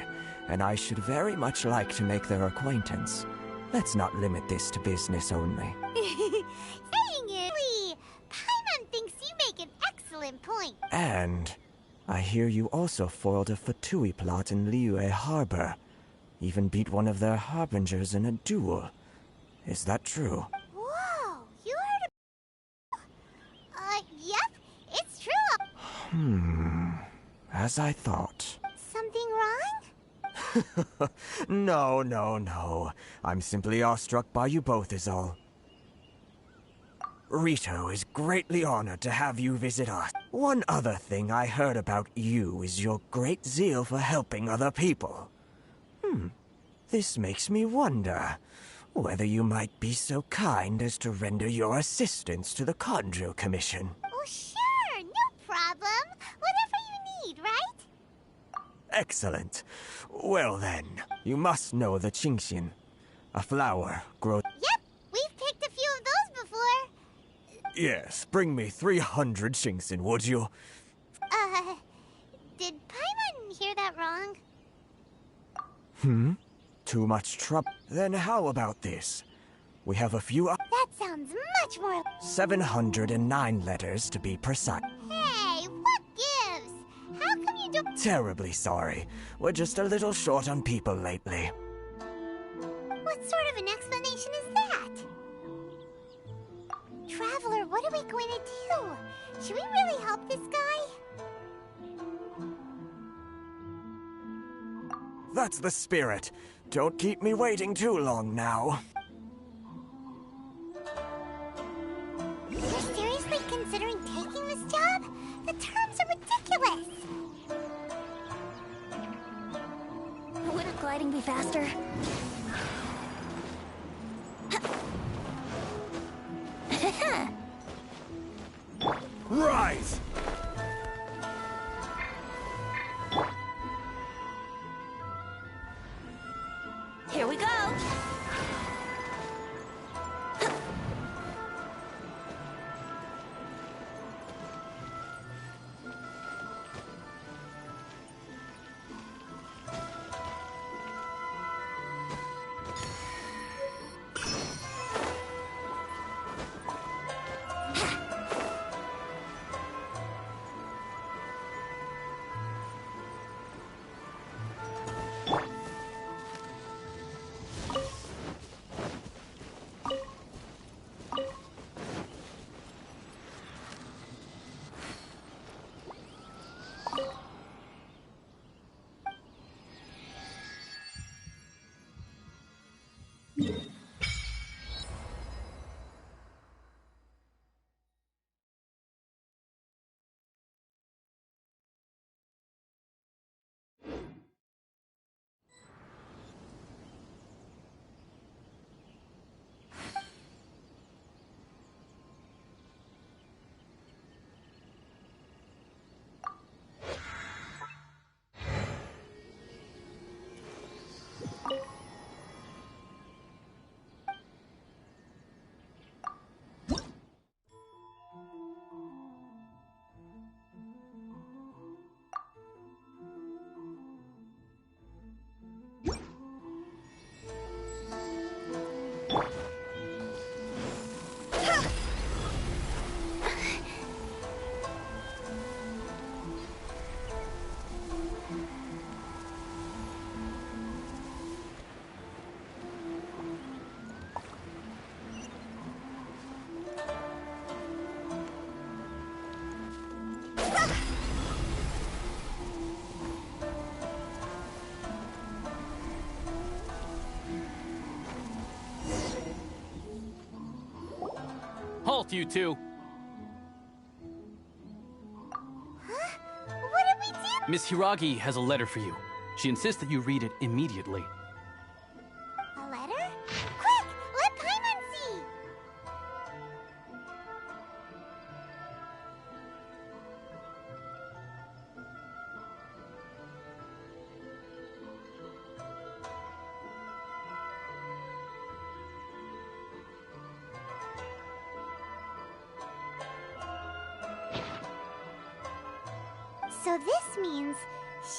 [SPEAKER 7] and I should very much like to make their acquaintance. Let's not limit this to business only.
[SPEAKER 1] Saying it, Paimon thinks you make an excellent point.
[SPEAKER 7] And I hear you also foiled a Fatui plot in Liyue Harbor. Even beat one of their harbingers in a duel. Is that true?
[SPEAKER 1] Whoa, you heard of... yep, it's true.
[SPEAKER 7] As I thought.
[SPEAKER 1] Something wrong?
[SPEAKER 7] No. I'm simply awestruck by you both is all. Rito is greatly honored to have you visit us. One other thing I heard about you is your great zeal for helping other people. This makes me wonder whether you might be so kind as to render your assistance to the Conjo Commission.
[SPEAKER 1] Oh, sure, no problem. Whatever you need, right?
[SPEAKER 7] Excellent. Well then, you must know the Qingxian. A flower grows...
[SPEAKER 1] Yep, we've picked a few of those before.
[SPEAKER 7] Yes, bring me 300 Qingxian, would you?
[SPEAKER 1] Did Paimon hear that wrong?
[SPEAKER 7] Too much trouble. Then how about this? We have a few...
[SPEAKER 1] That sounds much more...
[SPEAKER 7] 709 letters to be precise.
[SPEAKER 1] Hey, what gives? How come you don't...
[SPEAKER 7] Terribly sorry. We're just a little short on people lately.
[SPEAKER 1] What sort of an explanation is that? Traveler, what are we going to do? Should we really help this guy?
[SPEAKER 7] That's the spirit. Don't keep me waiting too long now.
[SPEAKER 1] You're seriously considering taking this job? The terms are ridiculous.
[SPEAKER 2] Wouldn't gliding be faster?
[SPEAKER 7] Rise!
[SPEAKER 2] Here we go!
[SPEAKER 6] Halt, you two!
[SPEAKER 1] Huh? What did we do?
[SPEAKER 6] Miss Hiragi has a letter for you. She insists that you read it immediately.
[SPEAKER 1] A letter? Quick! Let Paimon see! So this means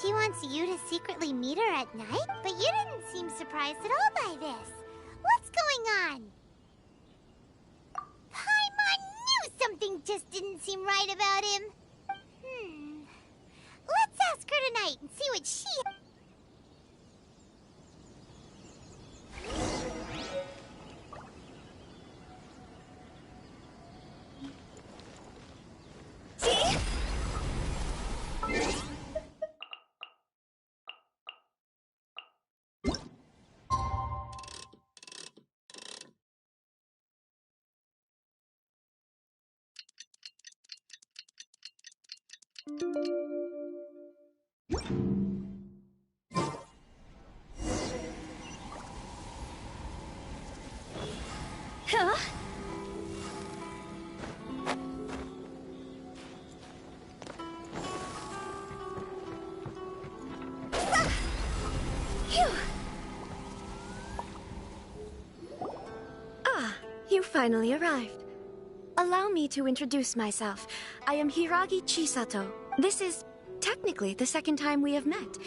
[SPEAKER 1] she wants you to secretly meet her at night? But you didn't seem surprised at all by this. What's going on? Paimon knew something just didn't seem right about him. Let's ask her tonight and see what she...
[SPEAKER 13] Huh? Phew. Ah, you finally arrived. Allow me to introduce myself. I am Hiragi Chisato. This is technically the second time we have met.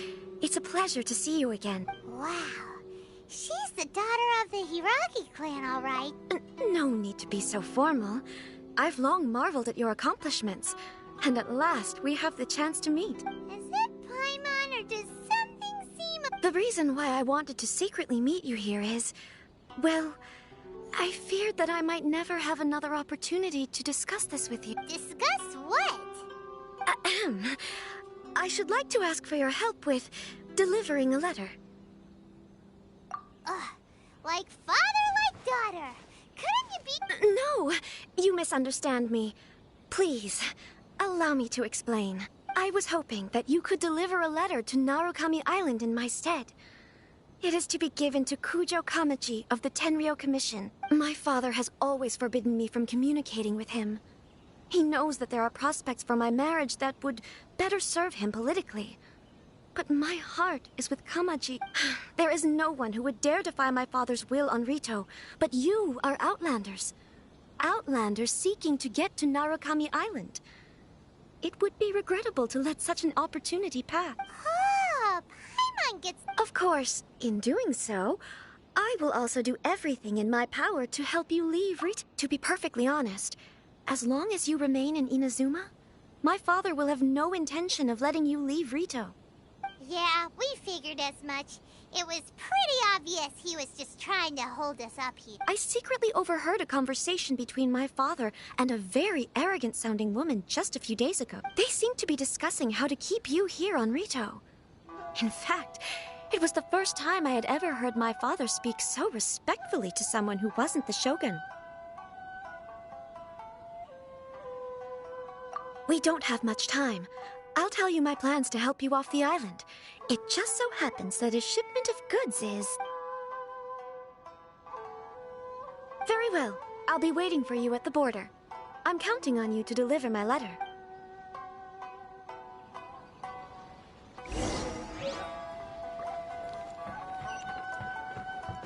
[SPEAKER 13] It's a pleasure to see you again.
[SPEAKER 1] Wow. She's the daughter of the Hiragi clan, all right.
[SPEAKER 13] No need to be so formal. I've long marveled at your accomplishments. And at last, we have the chance to meet.
[SPEAKER 1] Is it Paimon, or does something seem...
[SPEAKER 13] The reason why I wanted to secretly meet you here is... well, I feared that I might never have another opportunity to discuss this with you.
[SPEAKER 1] Discuss what?
[SPEAKER 13] Ahem. I should like to ask for your help with delivering a letter.
[SPEAKER 1] Like father, like daughter. Couldn't you be...
[SPEAKER 13] No, you misunderstand me. Please, allow me to explain. I was hoping that you could deliver a letter to Narukami Island in my stead. It is to be given to Kujo Kamachi of the Tenryou Commission. My father has always forbidden me from communicating with him. He knows that there are prospects for my marriage that would better serve him politically. But my heart is with Kamachi. There is no one who would dare defy my father's will on Rito, but you are Outlanders. Outlanders seeking to get to Narukami Island. It would be regrettable to let such an opportunity pass.
[SPEAKER 1] Oh, Paimon gets...
[SPEAKER 13] Of course, in doing so, I will also do everything in my power to help you leave Rito. To be perfectly honest, as long as you remain in Inazuma, my father will have no intention of letting you leave Rito.
[SPEAKER 1] Yeah, we figured as much. It was pretty obvious he was just trying to hold us up here.
[SPEAKER 13] I secretly overheard a conversation between my father and a very arrogant-sounding woman just a few days ago. They seemed to be discussing how to keep you here on Rito. In fact, it was the first time I had ever heard my father speak so respectfully to someone who wasn't the Shogun. We don't have much time. I'll tell you my plans to help you off the island. It just so happens that a shipment of goods is... Very well. I'll be waiting for you at the border. I'm counting on you to deliver my letter.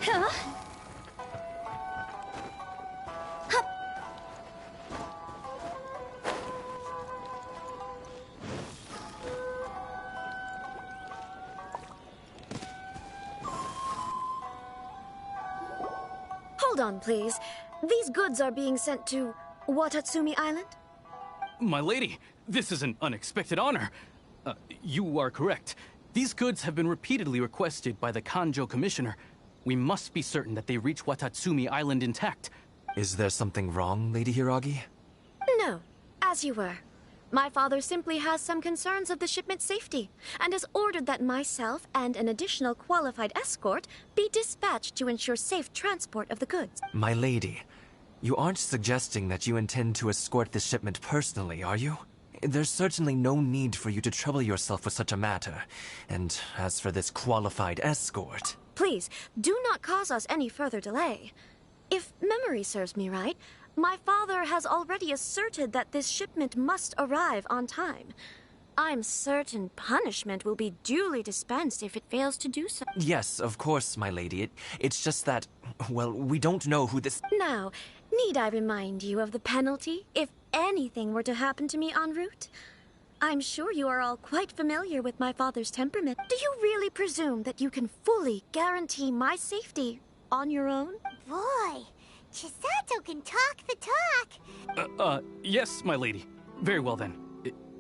[SPEAKER 13] Huh? Hold on, please. These goods are being sent to Watatsumi Island?
[SPEAKER 14] My lady, this is an unexpected honor. You are correct. These goods have been repeatedly requested by the Kanjo Commissioner. We must be certain that they reach Watatsumi Island intact.
[SPEAKER 7] Is there something wrong, Lady Hiragi?
[SPEAKER 13] No, as you were. My father simply has some concerns of the shipment's safety, and has ordered that myself and an additional qualified escort be dispatched to ensure safe transport of the goods.
[SPEAKER 7] My lady, you aren't suggesting that you intend to escort this shipment personally, are you? There's certainly no need for you to trouble yourself with such a matter. And as for this qualified escort...
[SPEAKER 13] Please, do not cause us any further delay. If memory serves me right, my father has already asserted that this shipment must arrive on time. I'm certain punishment will be duly dispensed if it fails to do so.
[SPEAKER 7] Yes, of course, my lady. It's just that, well, we don't know who this...
[SPEAKER 13] Now, need I remind you of the penalty if anything were to happen to me en route? I'm sure you are all quite familiar with my father's temperament. Do you really presume that you can fully guarantee my safety on your own?
[SPEAKER 1] Boy, Chisato can talk the talk.
[SPEAKER 14] Yes, my lady. Very well then.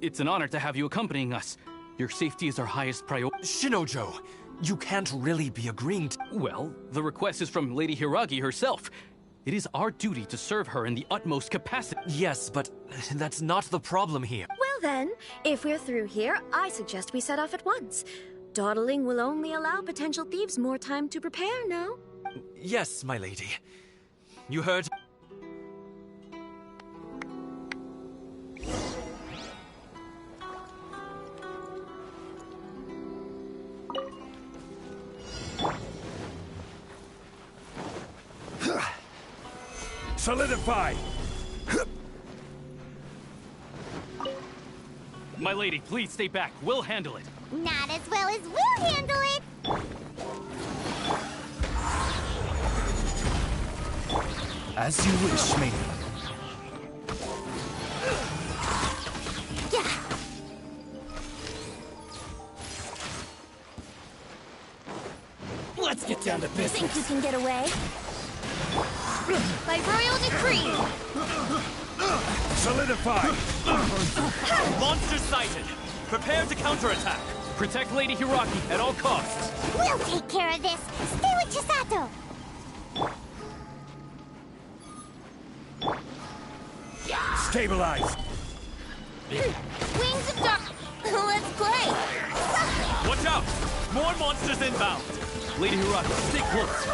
[SPEAKER 14] It's an honor to have you accompanying us. Your safety is our highest priority.
[SPEAKER 7] Shinojo, you can't really be agreeing to...
[SPEAKER 14] Well, the request is from Lady Hiragi herself. It is our duty to serve her in the utmost capacity.
[SPEAKER 7] Yes, but that's not the problem here.
[SPEAKER 13] Well then, if we're through here, I suggest we set off at once. Dawdling will only allow potential thieves more time to prepare, no?
[SPEAKER 7] Yes, my lady. You heard...
[SPEAKER 15] Solidify!
[SPEAKER 14] My lady, please stay back. We'll handle it.
[SPEAKER 1] Not as well as we'll handle it!
[SPEAKER 15] As you wish, maiden.
[SPEAKER 1] Yeah.
[SPEAKER 15] Let's get down to business.
[SPEAKER 1] Think you can get away? By royal decree!
[SPEAKER 15] Solidify!
[SPEAKER 8] Monster sighted! Prepare to counterattack!
[SPEAKER 14] Protect Lady Hiraki at all costs.
[SPEAKER 1] We'll take care of this! Stay with Chisato!
[SPEAKER 15] Stabilize!
[SPEAKER 1] Wings of Dark... Let's play!
[SPEAKER 8] Watch out! More monsters inbound!
[SPEAKER 14] Lady Hiraki, stay close.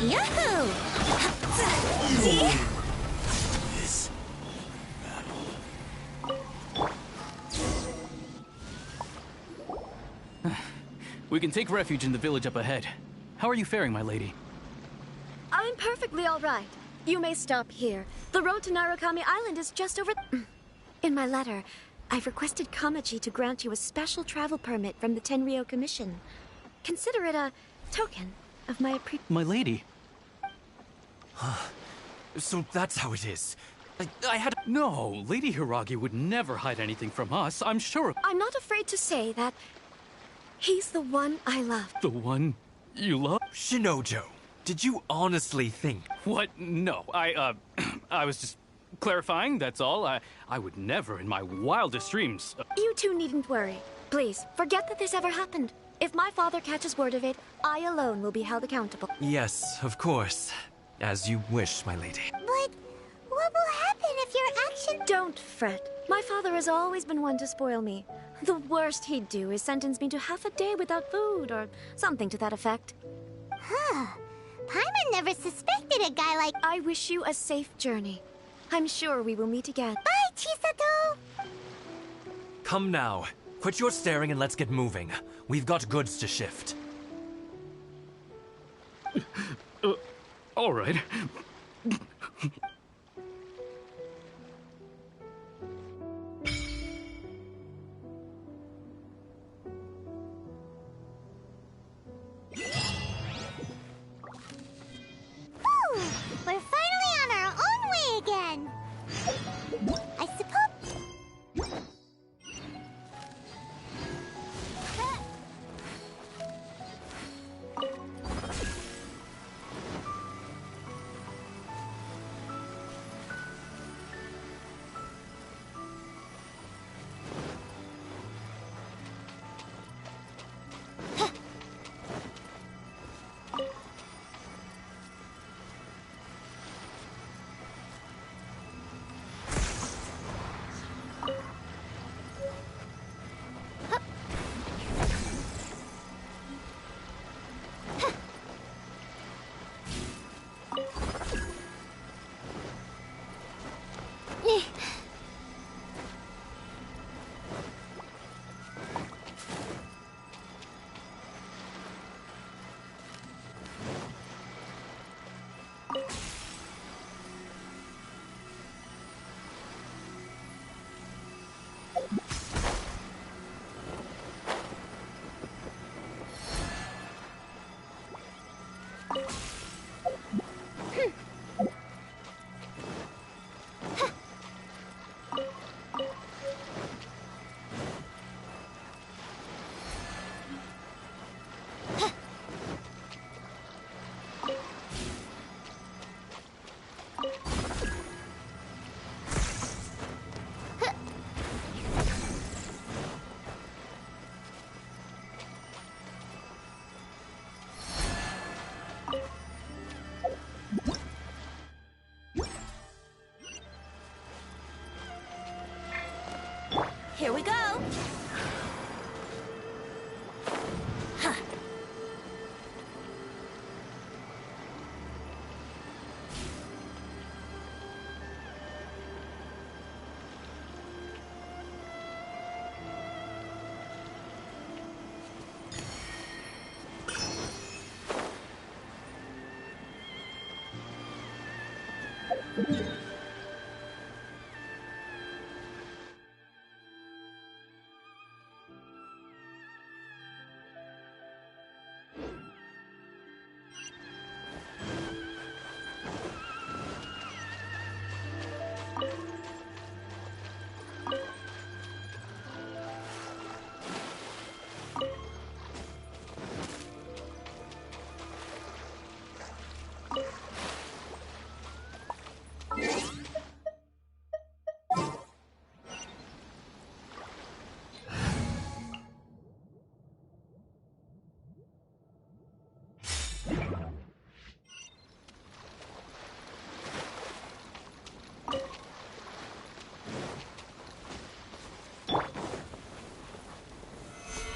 [SPEAKER 1] Yahoo!
[SPEAKER 14] We can take refuge in the village up ahead. How are you faring, my lady?
[SPEAKER 13] I'm perfectly all right. You may stop here. The road to Narukami Island is just over... In my letter, I've requested Kamachi to grant you a special travel permit from the Tenryou Commission. Consider it a token of my
[SPEAKER 14] My lady.
[SPEAKER 8] So that's how it is. I had...
[SPEAKER 14] No, Lady Hiragi would never hide anything from us, I'm sure.
[SPEAKER 13] I'm not afraid to say that he's the one I love.
[SPEAKER 14] The one you love?
[SPEAKER 8] Shinojo, did you honestly think...
[SPEAKER 14] What? No, I was just clarifying, that's all. I would never in my wildest dreams...
[SPEAKER 13] You two needn't worry. Please, forget that this ever happened. If my father catches word of it, I alone will be held accountable.
[SPEAKER 8] Yes, of course. As you wish, my lady.
[SPEAKER 1] But what will happen if your action...
[SPEAKER 13] Don't fret. My father has always been one to spoil me. The worst he'd do is sentence me to half a day without food, or something to that effect.
[SPEAKER 1] Huh. Paimon never suspected a guy like...
[SPEAKER 13] I wish you a safe journey. I'm sure we will meet again.
[SPEAKER 1] Bye, Chisato!
[SPEAKER 8] Come now. Quit your staring and let's get moving. We've got goods to shift.
[SPEAKER 14] All right.
[SPEAKER 1] Whew! We're finally on our own way again! I suppose...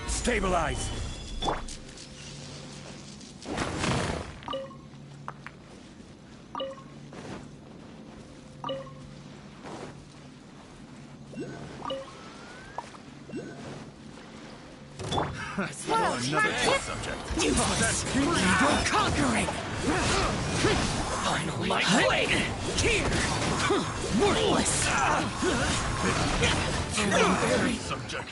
[SPEAKER 15] Stabilize!
[SPEAKER 9] Another subject. Useless! Evil conquering! Finally, my blade! Here! Worthless! Very subject.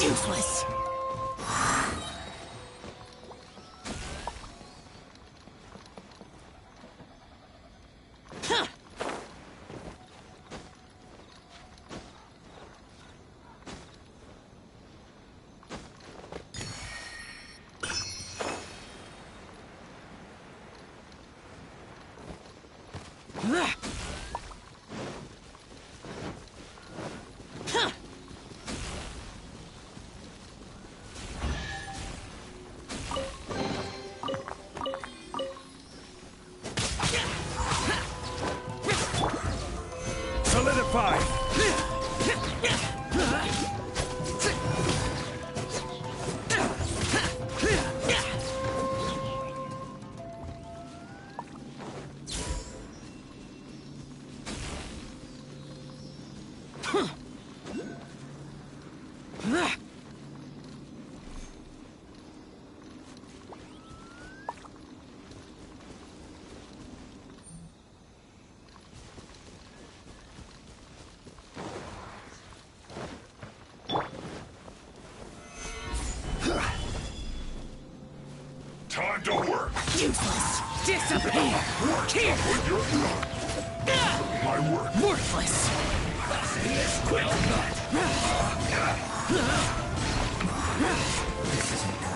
[SPEAKER 9] Useless!
[SPEAKER 15] Solidify!
[SPEAKER 9] Time to work! Useless! Disappear! Here! My work! Worthless! This quill cut! This isn't good.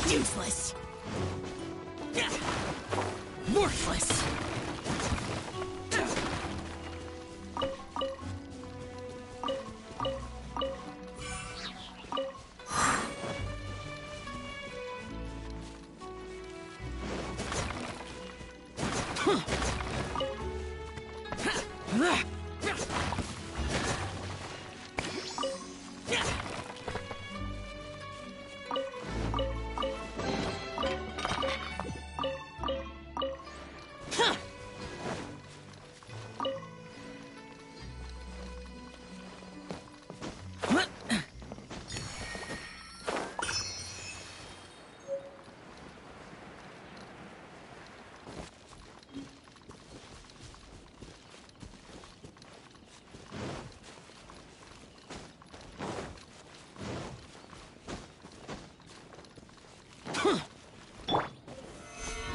[SPEAKER 16] Useless. Worthless.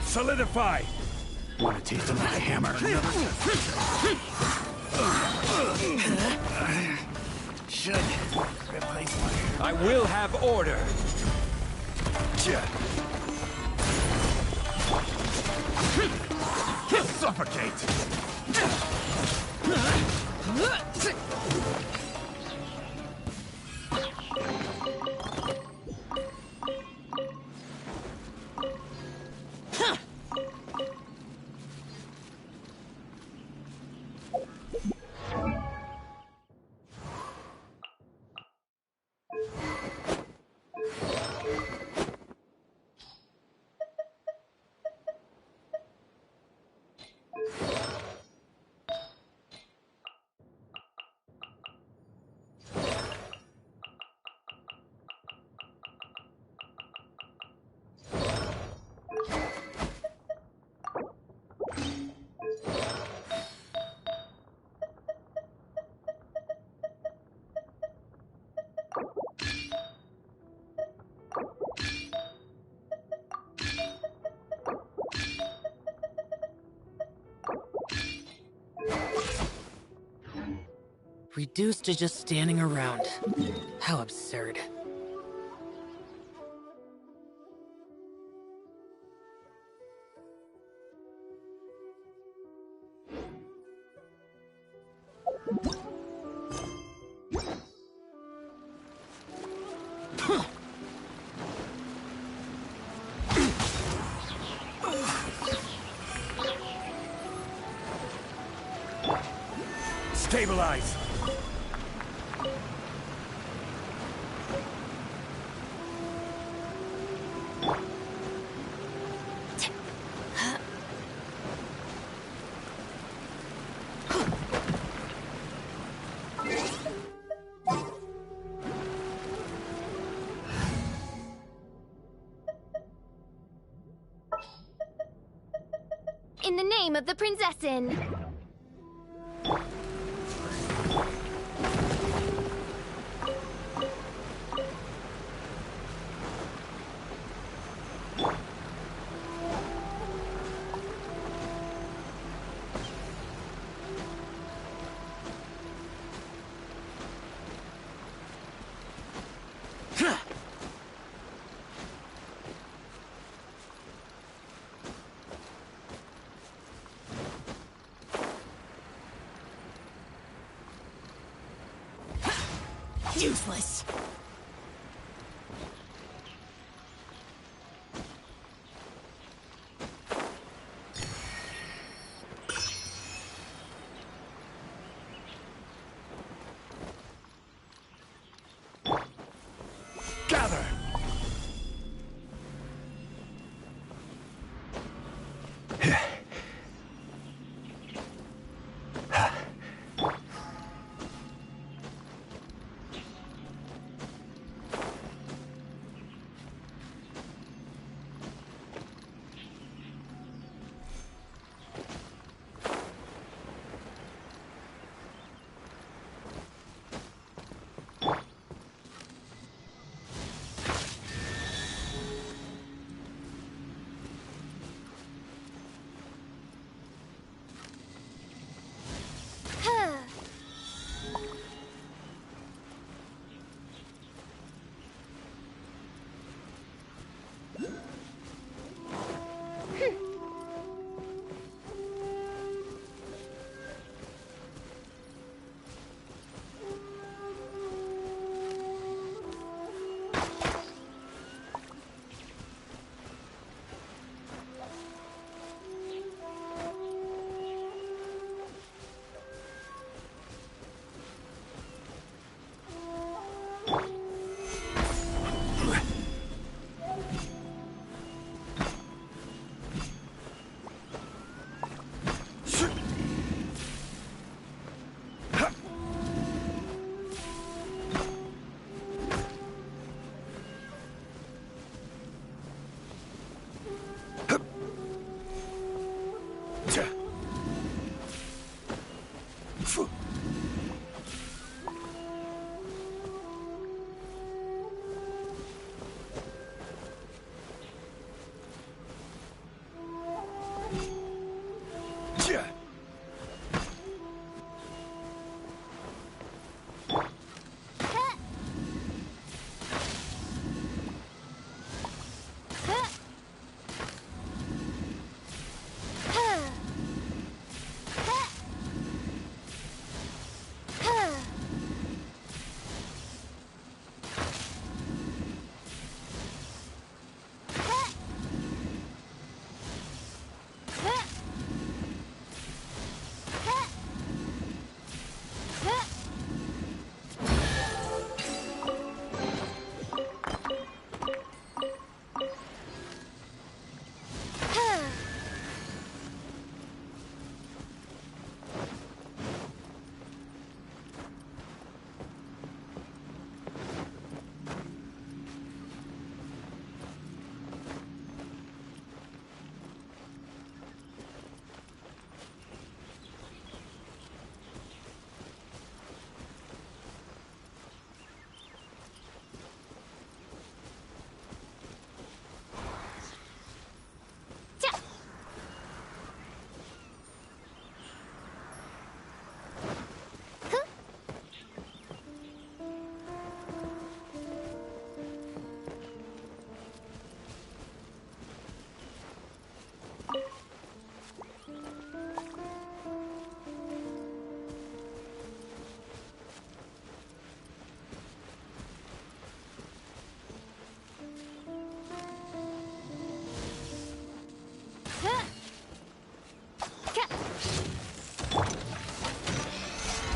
[SPEAKER 15] Solidify!
[SPEAKER 9] Want a taste of my hammer?
[SPEAKER 15] Should replace my... I will have order! Suffocate!
[SPEAKER 16] Reduced to just standing around. How absurd.
[SPEAKER 15] Stabilize!
[SPEAKER 13] In the name of the Prinzessin!
[SPEAKER 16] Useless.
[SPEAKER 15] Gather!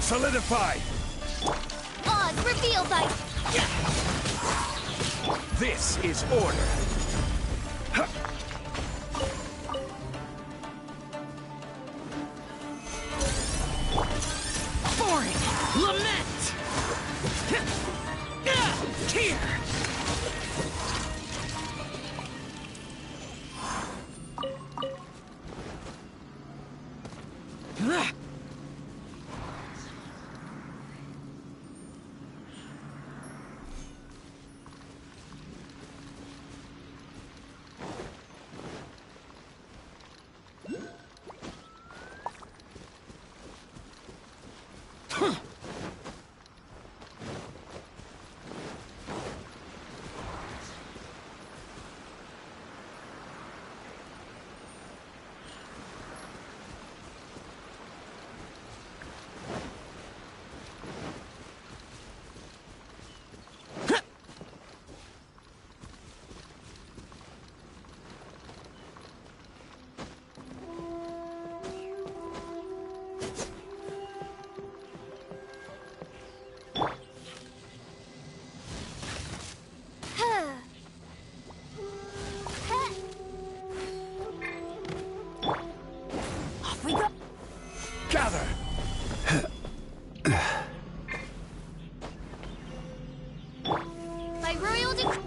[SPEAKER 15] Solidify!
[SPEAKER 1] Odds revealed by...
[SPEAKER 15] This is order.
[SPEAKER 16] Boring! Lament! Tear!
[SPEAKER 1] Off we go.
[SPEAKER 15] Gather!
[SPEAKER 1] By royal decree...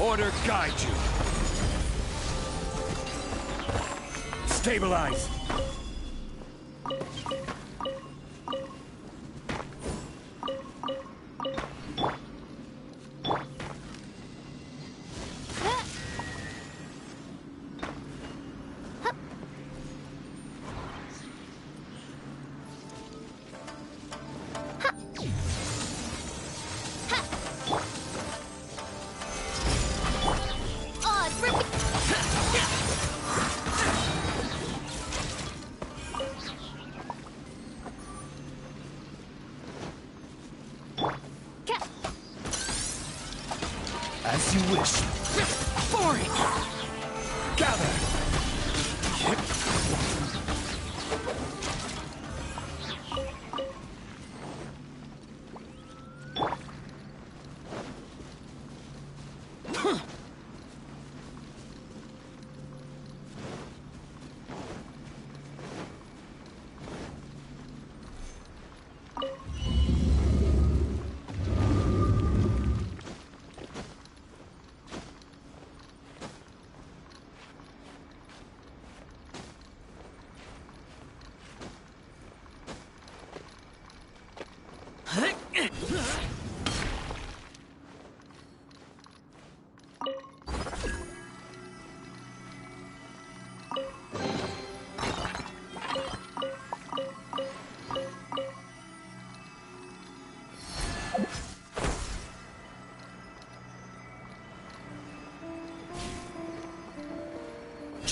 [SPEAKER 15] Order guide you. Stabilize.
[SPEAKER 16] As you wish. For it! Gather!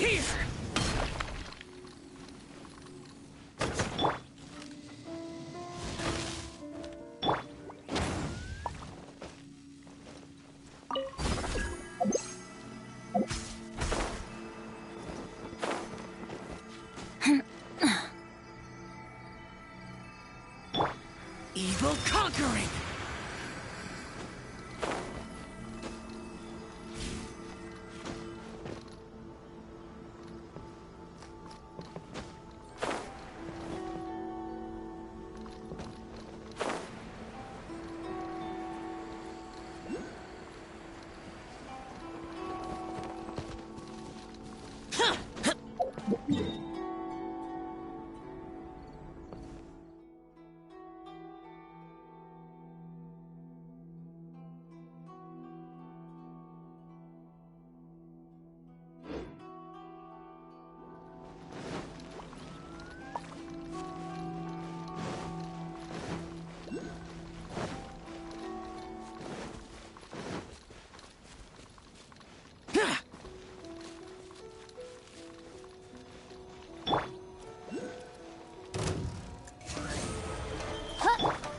[SPEAKER 16] Here! Evil conquering!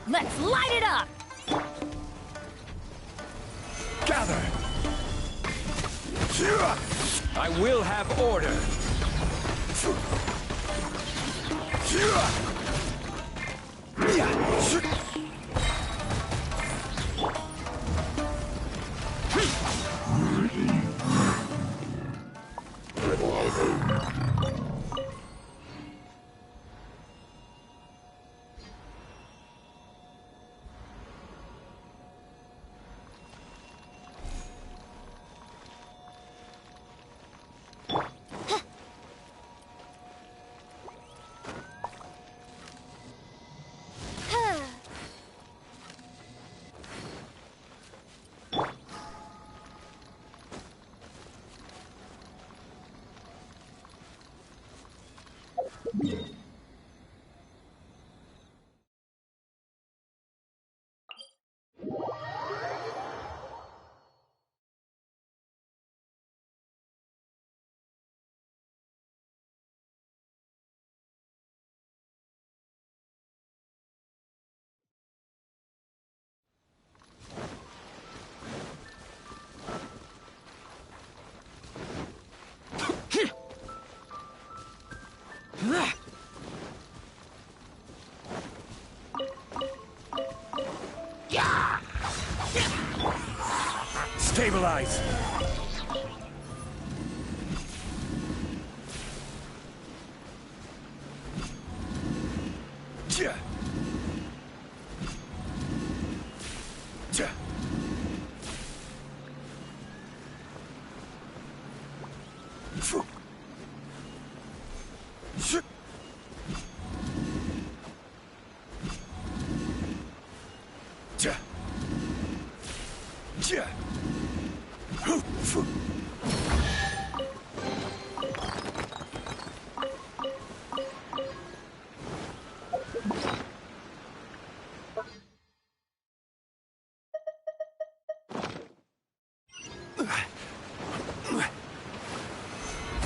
[SPEAKER 5] Let's light it up!
[SPEAKER 15] Gather! I will have order. Stabilize!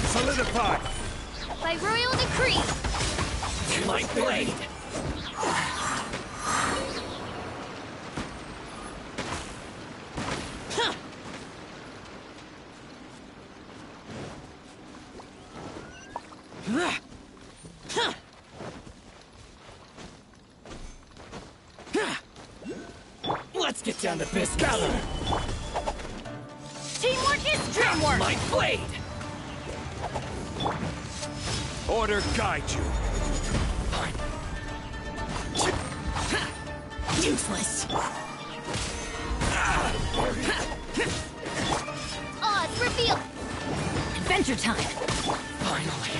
[SPEAKER 16] Solidify!
[SPEAKER 5] By royal decree!
[SPEAKER 16] My blade! Let's get down to business. Gather!
[SPEAKER 5] Teamwork is dreamwork!
[SPEAKER 16] My blade! Order guide you.
[SPEAKER 5] Useless! Odds reveal! Adventure time!
[SPEAKER 16] Finally,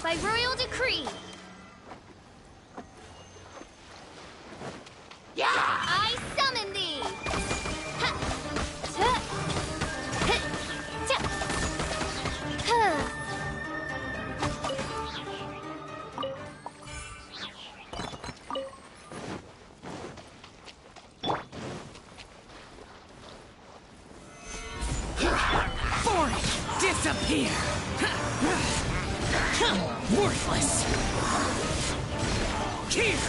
[SPEAKER 5] By royal decree! I summon thee! Ha! Ta! Ha! Ta! Ha!
[SPEAKER 16] Foreign! Disappear! Worthless! Here!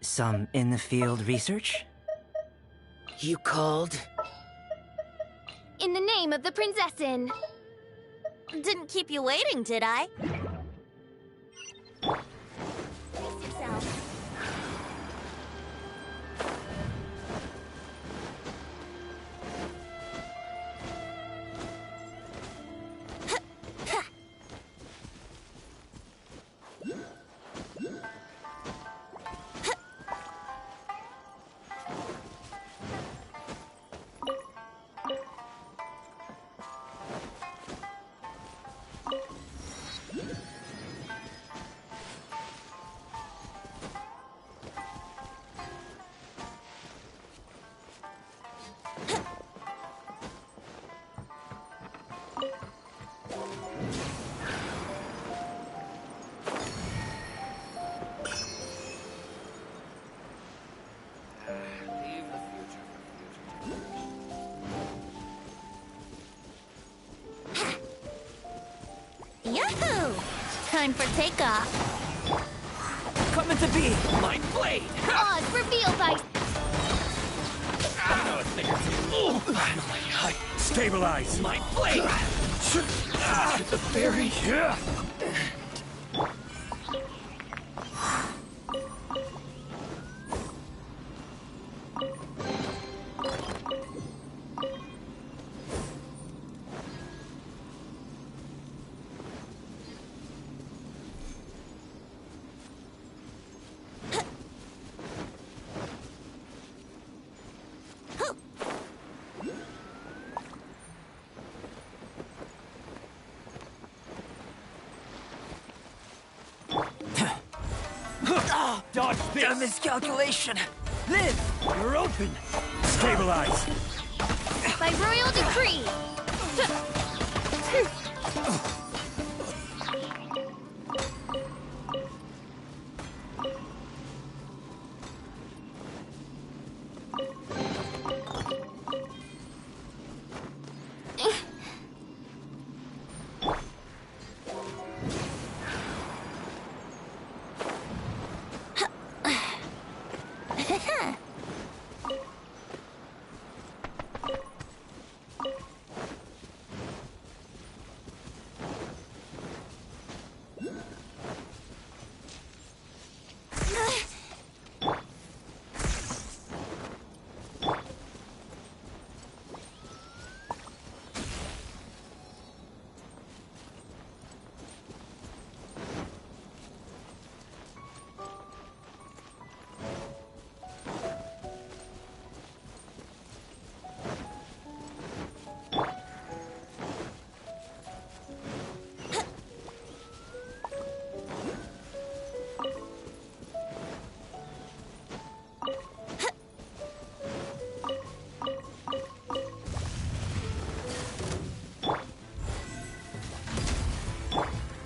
[SPEAKER 17] Some in-the-field research?
[SPEAKER 18] You called?
[SPEAKER 5] In the name of the Prinzessin!
[SPEAKER 1] Didn't keep you waiting, did I?
[SPEAKER 5] Brace yourself.
[SPEAKER 1] Yahoo! Time for takeoff.
[SPEAKER 16] Come Moment to be! My blade!
[SPEAKER 5] Odds revealed by...
[SPEAKER 15] I know a thing or two. Finally, stabilize! My blade! Get the berry! Yeah!
[SPEAKER 16] Dodge this! A miscalculation! Live! You're open!
[SPEAKER 15] Stabilize!
[SPEAKER 5] By royal decree!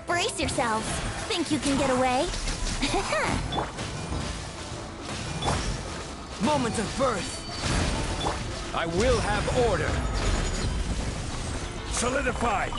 [SPEAKER 5] Brace yourselves. Think you can get away?
[SPEAKER 16] Moment of birth!
[SPEAKER 15] I will have order! Solidify!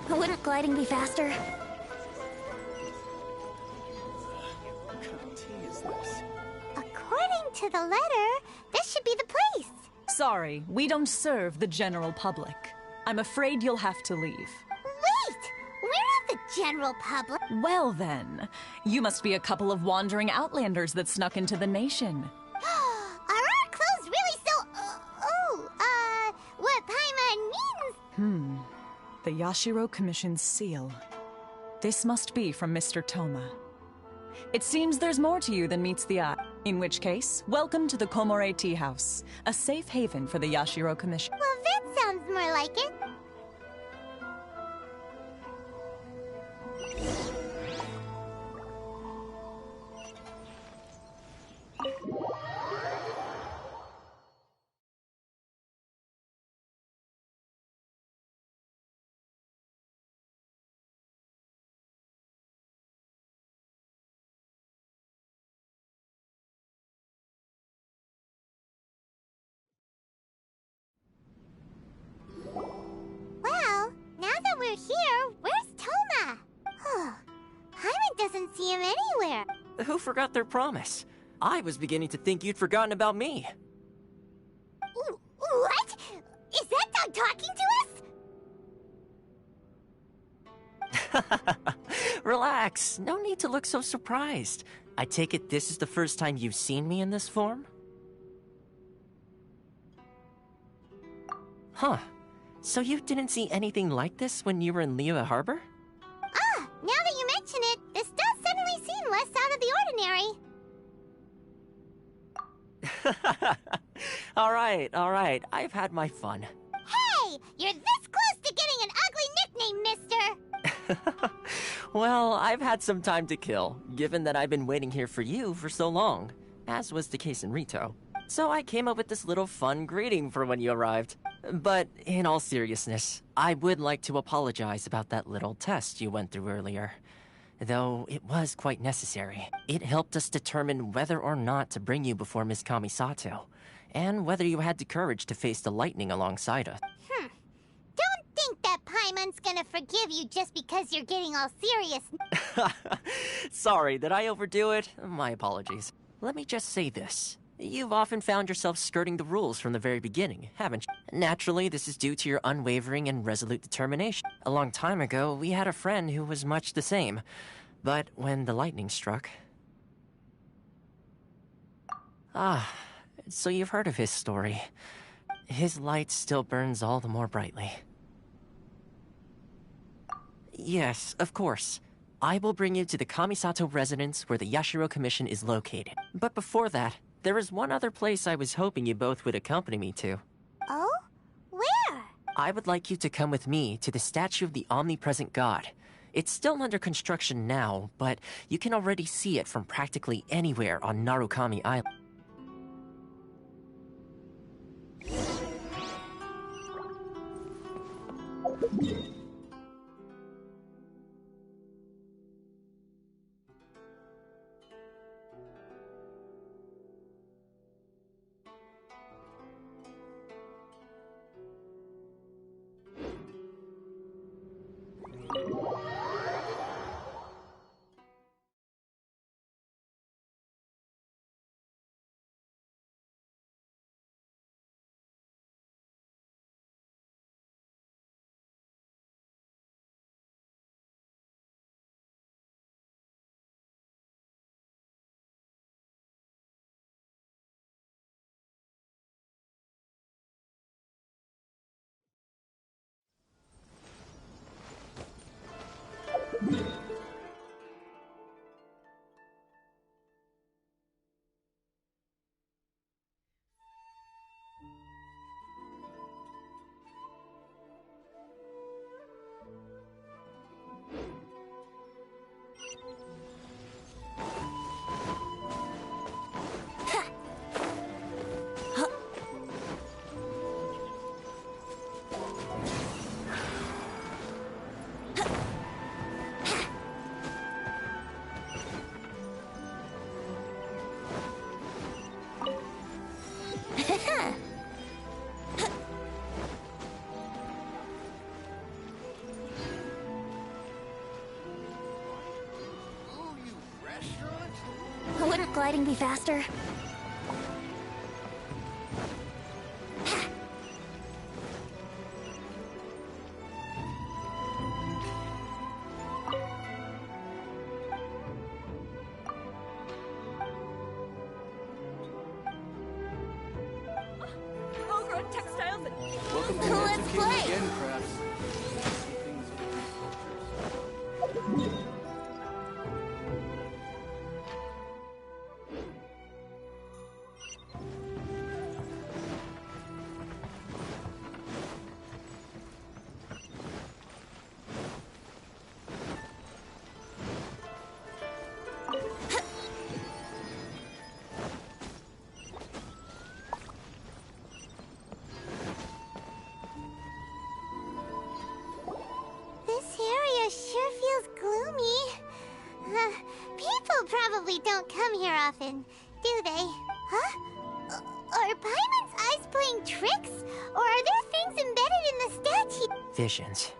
[SPEAKER 5] Wouldn't gliding be faster?
[SPEAKER 1] According to the letter, this should be the place.
[SPEAKER 19] Sorry, we don't serve the general public. I'm afraid you'll have to leave.
[SPEAKER 1] Wait! We're not the general public.
[SPEAKER 19] Well then, you must be a couple of wandering outlanders that snuck into the nation.
[SPEAKER 1] Are our clothes really so... what Paimon means?
[SPEAKER 19] The Yashiro Commission's seal. This must be from Mr. Toma. It seems there's more to you than meets the eye. In which case, welcome to the Komore Tea House, a safe haven for the Yashiro Commission.
[SPEAKER 1] Well, that sounds more like it. doesn't see him anywhere.
[SPEAKER 4] Who forgot their promise? I was beginning to think you'd forgotten about me.
[SPEAKER 1] What? Is that dog talking to us?
[SPEAKER 4] Relax. No need to look so surprised. I take it this is the first time you've seen me in this form? Huh. So you didn't see anything like this when you were in Liyue Harbor?
[SPEAKER 1] Ah, now that you mention it, this does suddenly seem less out of the ordinary.
[SPEAKER 4] Alright. I've had my fun.
[SPEAKER 1] Hey! You're this close to getting an ugly nickname, mister!
[SPEAKER 4] Well, I've had some time to kill, given that I've been waiting here for you for so long, as was the case in Rito. So I came up with this little fun greeting for when you arrived. But in all seriousness, I would like to apologize about that little test you went through earlier. Though it was quite necessary. It helped us determine whether or not to bring you before Miss Kamisato, and whether you had the courage to face the lightning alongside us.
[SPEAKER 1] Don't think that Paimon's gonna forgive you just because you're getting all serious.
[SPEAKER 4] Sorry, did I overdo it? My apologies. Let me just say this. You've often found yourself skirting the rules from the very beginning, haven't you? Naturally, this is due to your unwavering and resolute determination. A long time ago, we had a friend who was much the same. But when the lightning struck... so you've heard of his story. His light still burns all the more brightly. Yes, of course. I will bring you to the Kamisato residence where the Yashiro Commission is located. But before that, there is one other place I was hoping you both would accompany me to.
[SPEAKER 1] Oh? Where?
[SPEAKER 4] I would like you to come with me to the statue of the omnipresent god. It's still under construction now, but you can already see it from practically anywhere on Narukami Island.
[SPEAKER 1] Wouldn't gliding be faster?
[SPEAKER 2] Homegrown textiles and...
[SPEAKER 14] Welcome to
[SPEAKER 1] Let's play!
[SPEAKER 14] Again, Crafts.
[SPEAKER 1] This area sure feels gloomy. People probably don't come here often, do they? Huh? Are Paimon's eyes playing tricks? Or are there things embedded in the statue?
[SPEAKER 4] Visions.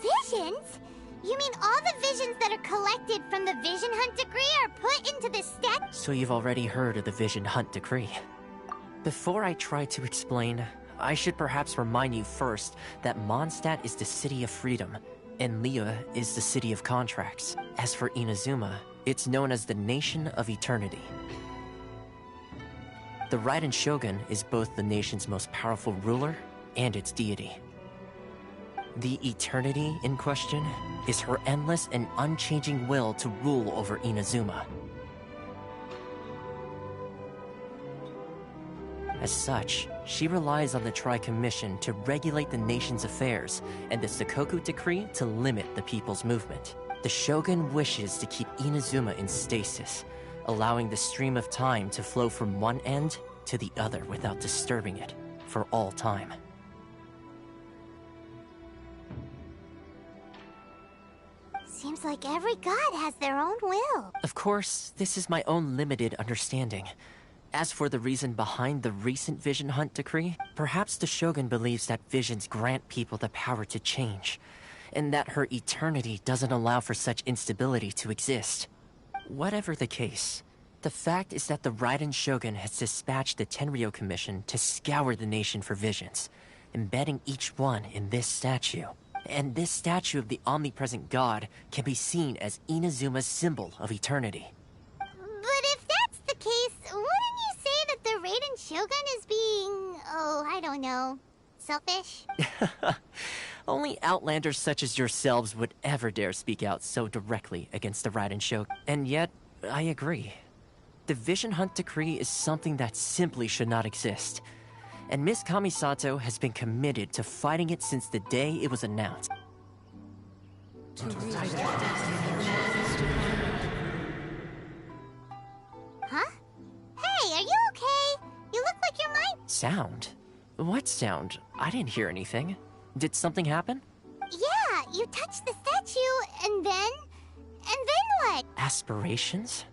[SPEAKER 1] Visions? You mean all the visions that are collected from the Vision Hunt decree are put into this statue?
[SPEAKER 4] So you've already heard of the Vision Hunt decree. Before I try to explain, I should perhaps remind you first that Mondstadt is the city of freedom, and Liyue is the city of contracts. As for Inazuma, it's known as the Nation of Eternity. The Raiden Shogun is both the nation's most powerful ruler and its deity. The Eternity in question is her endless and unchanging will to rule over Inazuma. As such, she relies on the Tri-Commission to regulate the nation's affairs and the Sakoku Decree to limit the people's movement. The Shogun wishes to keep Inazuma in stasis, allowing the stream of time to flow from one end to the other without disturbing it for all time.
[SPEAKER 1] Seems like every god has their own will.
[SPEAKER 4] Of course, this is my own limited understanding. As for the reason behind the recent Vision Hunt decree, perhaps the Shogun believes that visions grant people the power to change, and that her eternity doesn't allow for such instability to exist. Whatever the case, the fact is that the Raiden Shogun has dispatched the Tenryou Commission to scour the nation for visions, embedding each one in this statue. And this statue of the omnipresent god can be seen as Inazuma's symbol of eternity.
[SPEAKER 1] But if that's the case, wouldn't you say that the Raiden Shogun is being, I don't know, selfish?
[SPEAKER 4] Only outlanders such as yourselves would ever dare speak out so directly against the Raiden Shogun. And yet, I agree. The Vision Hunt decree is something that simply should not exist. And Miss Kamisato has been committed to fighting it since the day it was announced.
[SPEAKER 1] Huh? Hey, are you okay? You look like your mind...
[SPEAKER 4] Sound? What sound? I didn't hear anything. Did something happen?
[SPEAKER 1] Yeah, you touched the statue, and then what?
[SPEAKER 4] Aspirations?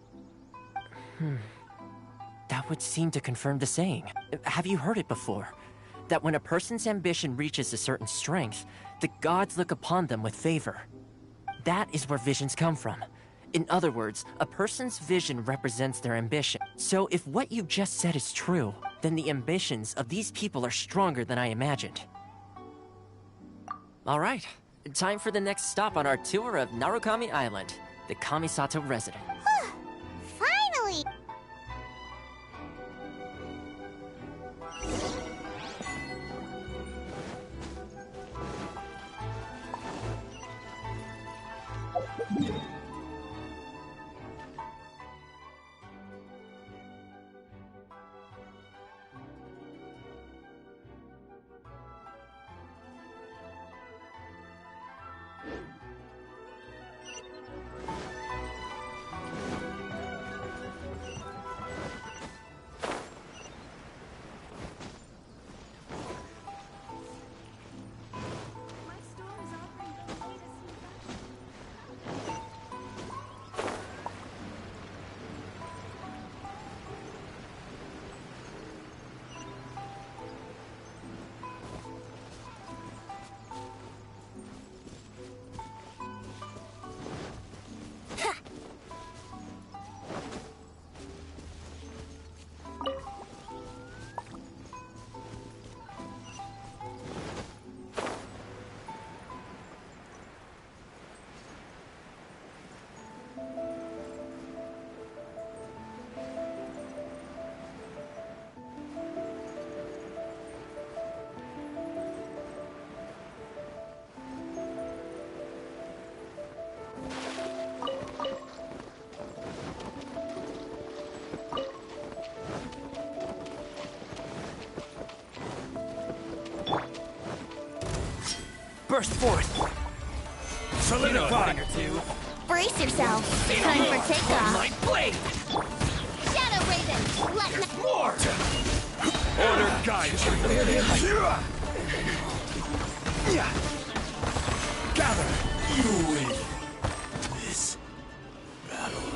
[SPEAKER 4] That would seem to confirm the saying. Have you heard it before? That when a person's ambition reaches a certain strength, the gods look upon them with favor. That is where visions come from. In other words, a person's vision represents their ambition. So if what you just said is true, then the ambitions of these people are stronger than I imagined. Alright, time for the next stop on our tour of Narukami Island, the Kamisato resident.
[SPEAKER 1] Finally!
[SPEAKER 15] Burst forth! Solidify!
[SPEAKER 1] Brace yourself. Time for takeoff.
[SPEAKER 15] My blade!
[SPEAKER 1] Shadow Raven! Let me...
[SPEAKER 15] More! Order guides you! Gather! You win this battle.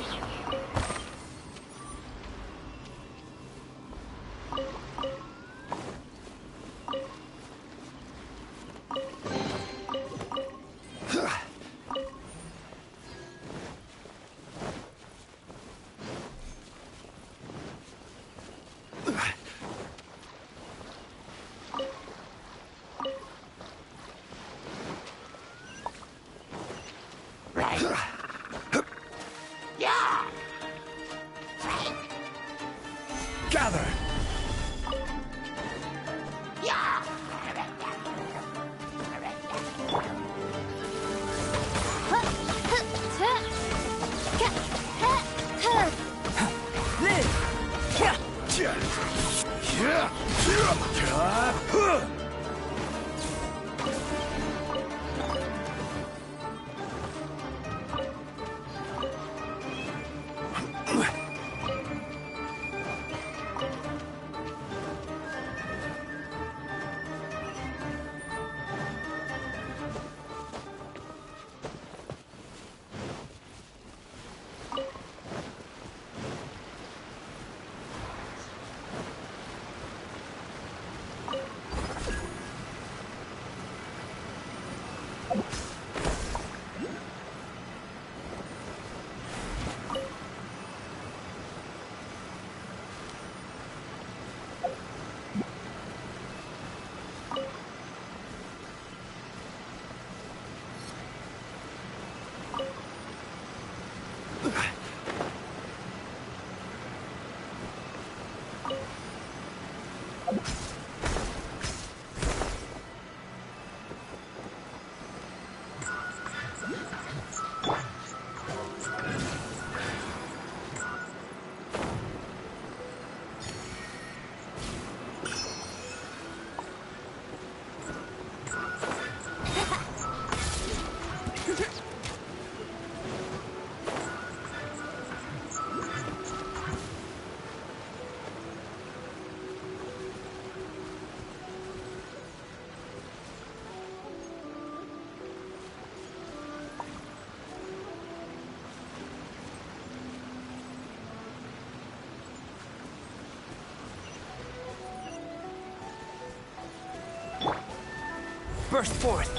[SPEAKER 16] Burst forth!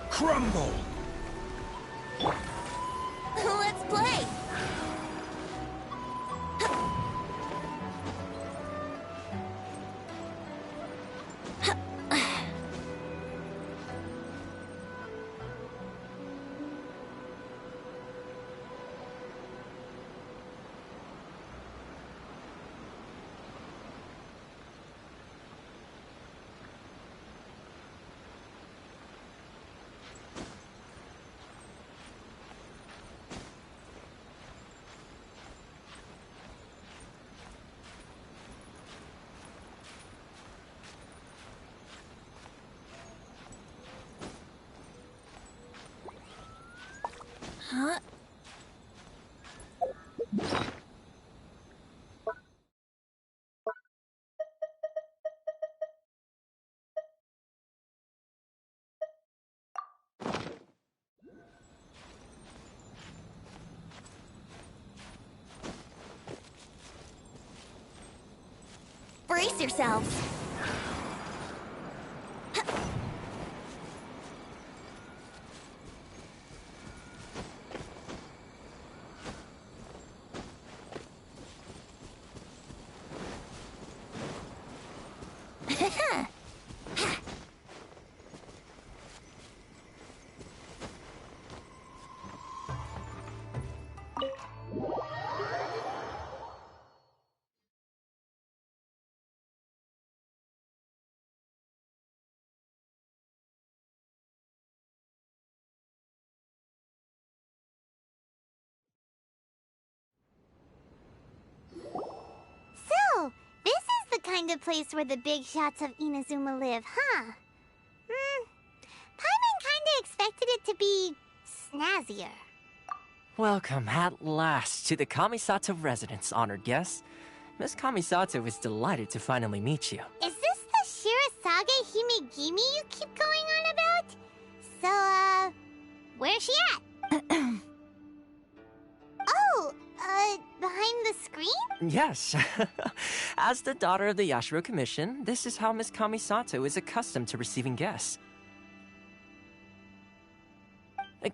[SPEAKER 16] Crumble!
[SPEAKER 1] Let's play! Huh? Brace yourselves! So, this is the kind of place where the big shots of Inazuma live, huh? Paimon kinda expected it to be snazzier.
[SPEAKER 4] Welcome at last to the Kamisato residence, honored guests. Miss Kamisato is delighted to finally meet you.
[SPEAKER 1] Is this the Shirasage Himegimi you keep going on about? So, where's she at? Oh, behind the screen?
[SPEAKER 4] Yes. As the daughter of the Yashiro Commission, this is how Miss Kamisato is accustomed to receiving guests.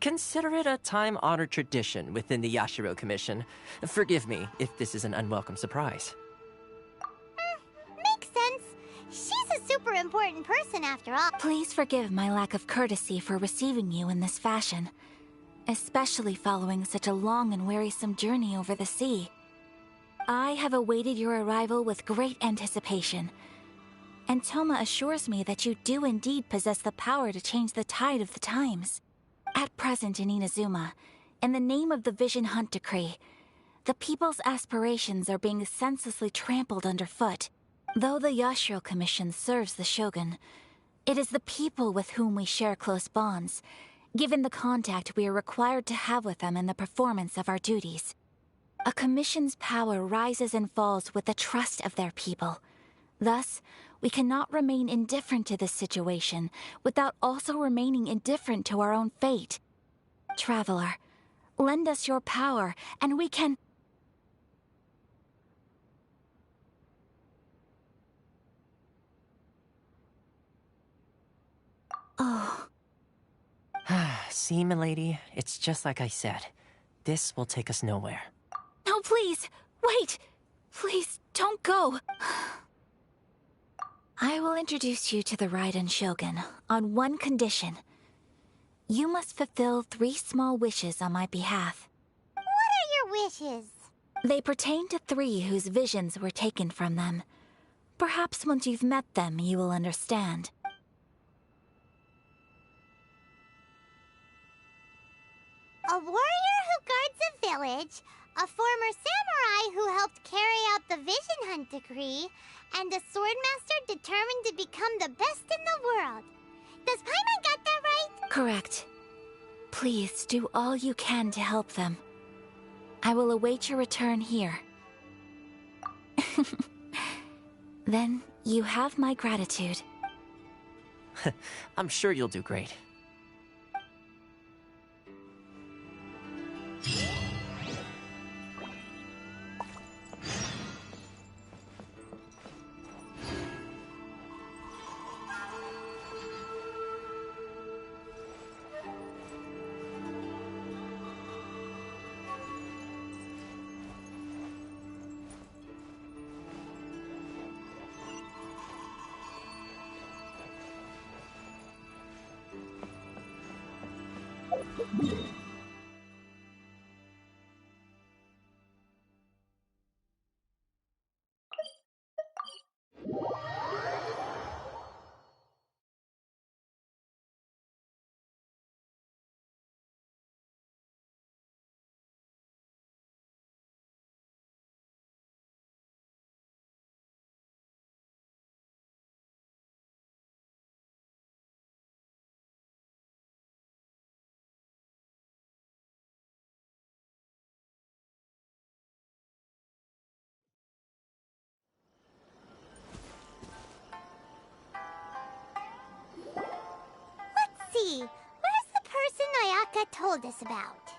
[SPEAKER 4] Consider it a time-honored tradition within the Yashiro Commission. Forgive me if this is an unwelcome surprise.
[SPEAKER 1] Makes sense. She's a super important person after all.
[SPEAKER 20] Please forgive my lack of courtesy for receiving you in this fashion, especially following such a long and wearisome journey over the sea. I have awaited your arrival with great anticipation, and Toma assures me that you do indeed possess the power to change the tide of the times. At present in Inazuma, in the name of the Vision Hunt Decree, the people's aspirations are being senselessly trampled underfoot. Though the Yashiro Commission serves the Shogun, it is the people with whom we share close bonds, given the contact we are required to have with them in the performance of our duties. A commission's power rises and falls with the trust of their people. Thus, we cannot remain indifferent to this situation without also remaining indifferent to our own fate. Traveler, lend us your power, and we can... Oh.
[SPEAKER 4] See, milady, it's just like I said. This will take us nowhere.
[SPEAKER 20] No, please! Wait! Please, don't go! I will introduce you to the Raiden Shogun on one condition. You must fulfill 3 small wishes on my behalf.
[SPEAKER 1] What are wishes?
[SPEAKER 20] They pertain to 3 whose visions were taken from them. Perhaps once you've met them, you will understand.
[SPEAKER 1] A warrior who guards a village, a former samurai who helped carry out the Vision Hunt decree, and a swordmaster determined to become the best in the world. Does Paimon got that right?
[SPEAKER 20] Correct. Please do all you can to help them. I will await your return here. Then you have my gratitude.
[SPEAKER 4] I'm sure you'll do great.
[SPEAKER 1] See, where's the person Ayaka told us about?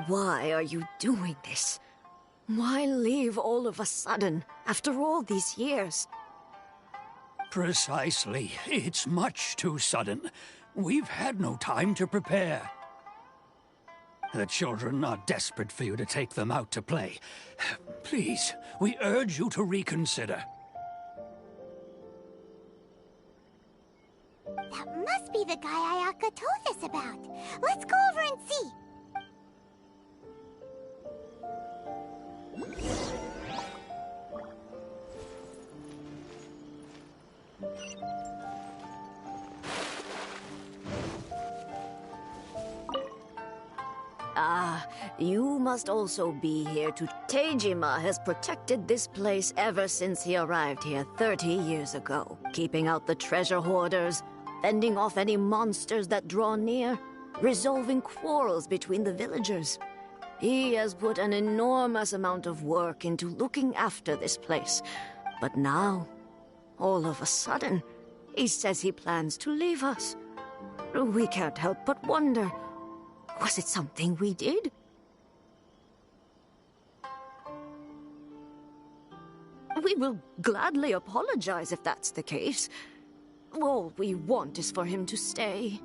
[SPEAKER 21] Why are you doing this? Why leave all of a sudden, after all these years?
[SPEAKER 9] Precisely. It's much too sudden. We've had no time to prepare. The children are desperate for you to take them out to play. Please, we urge you to reconsider.
[SPEAKER 1] That must be the guy Ayaka told us about. Let's go over and see.
[SPEAKER 21] Ah, you must also be here to... Teijima has protected this place ever since he arrived here 30 years ago, keeping out the treasure hoarders, fending off any monsters that draw near, resolving quarrels between the villagers. He has put an enormous amount of work into looking after this place. But now, all of a sudden, he says he plans to leave us. We can't help but wonder, was it something we did? We will gladly apologize if that's the case. All we want is for him to stay.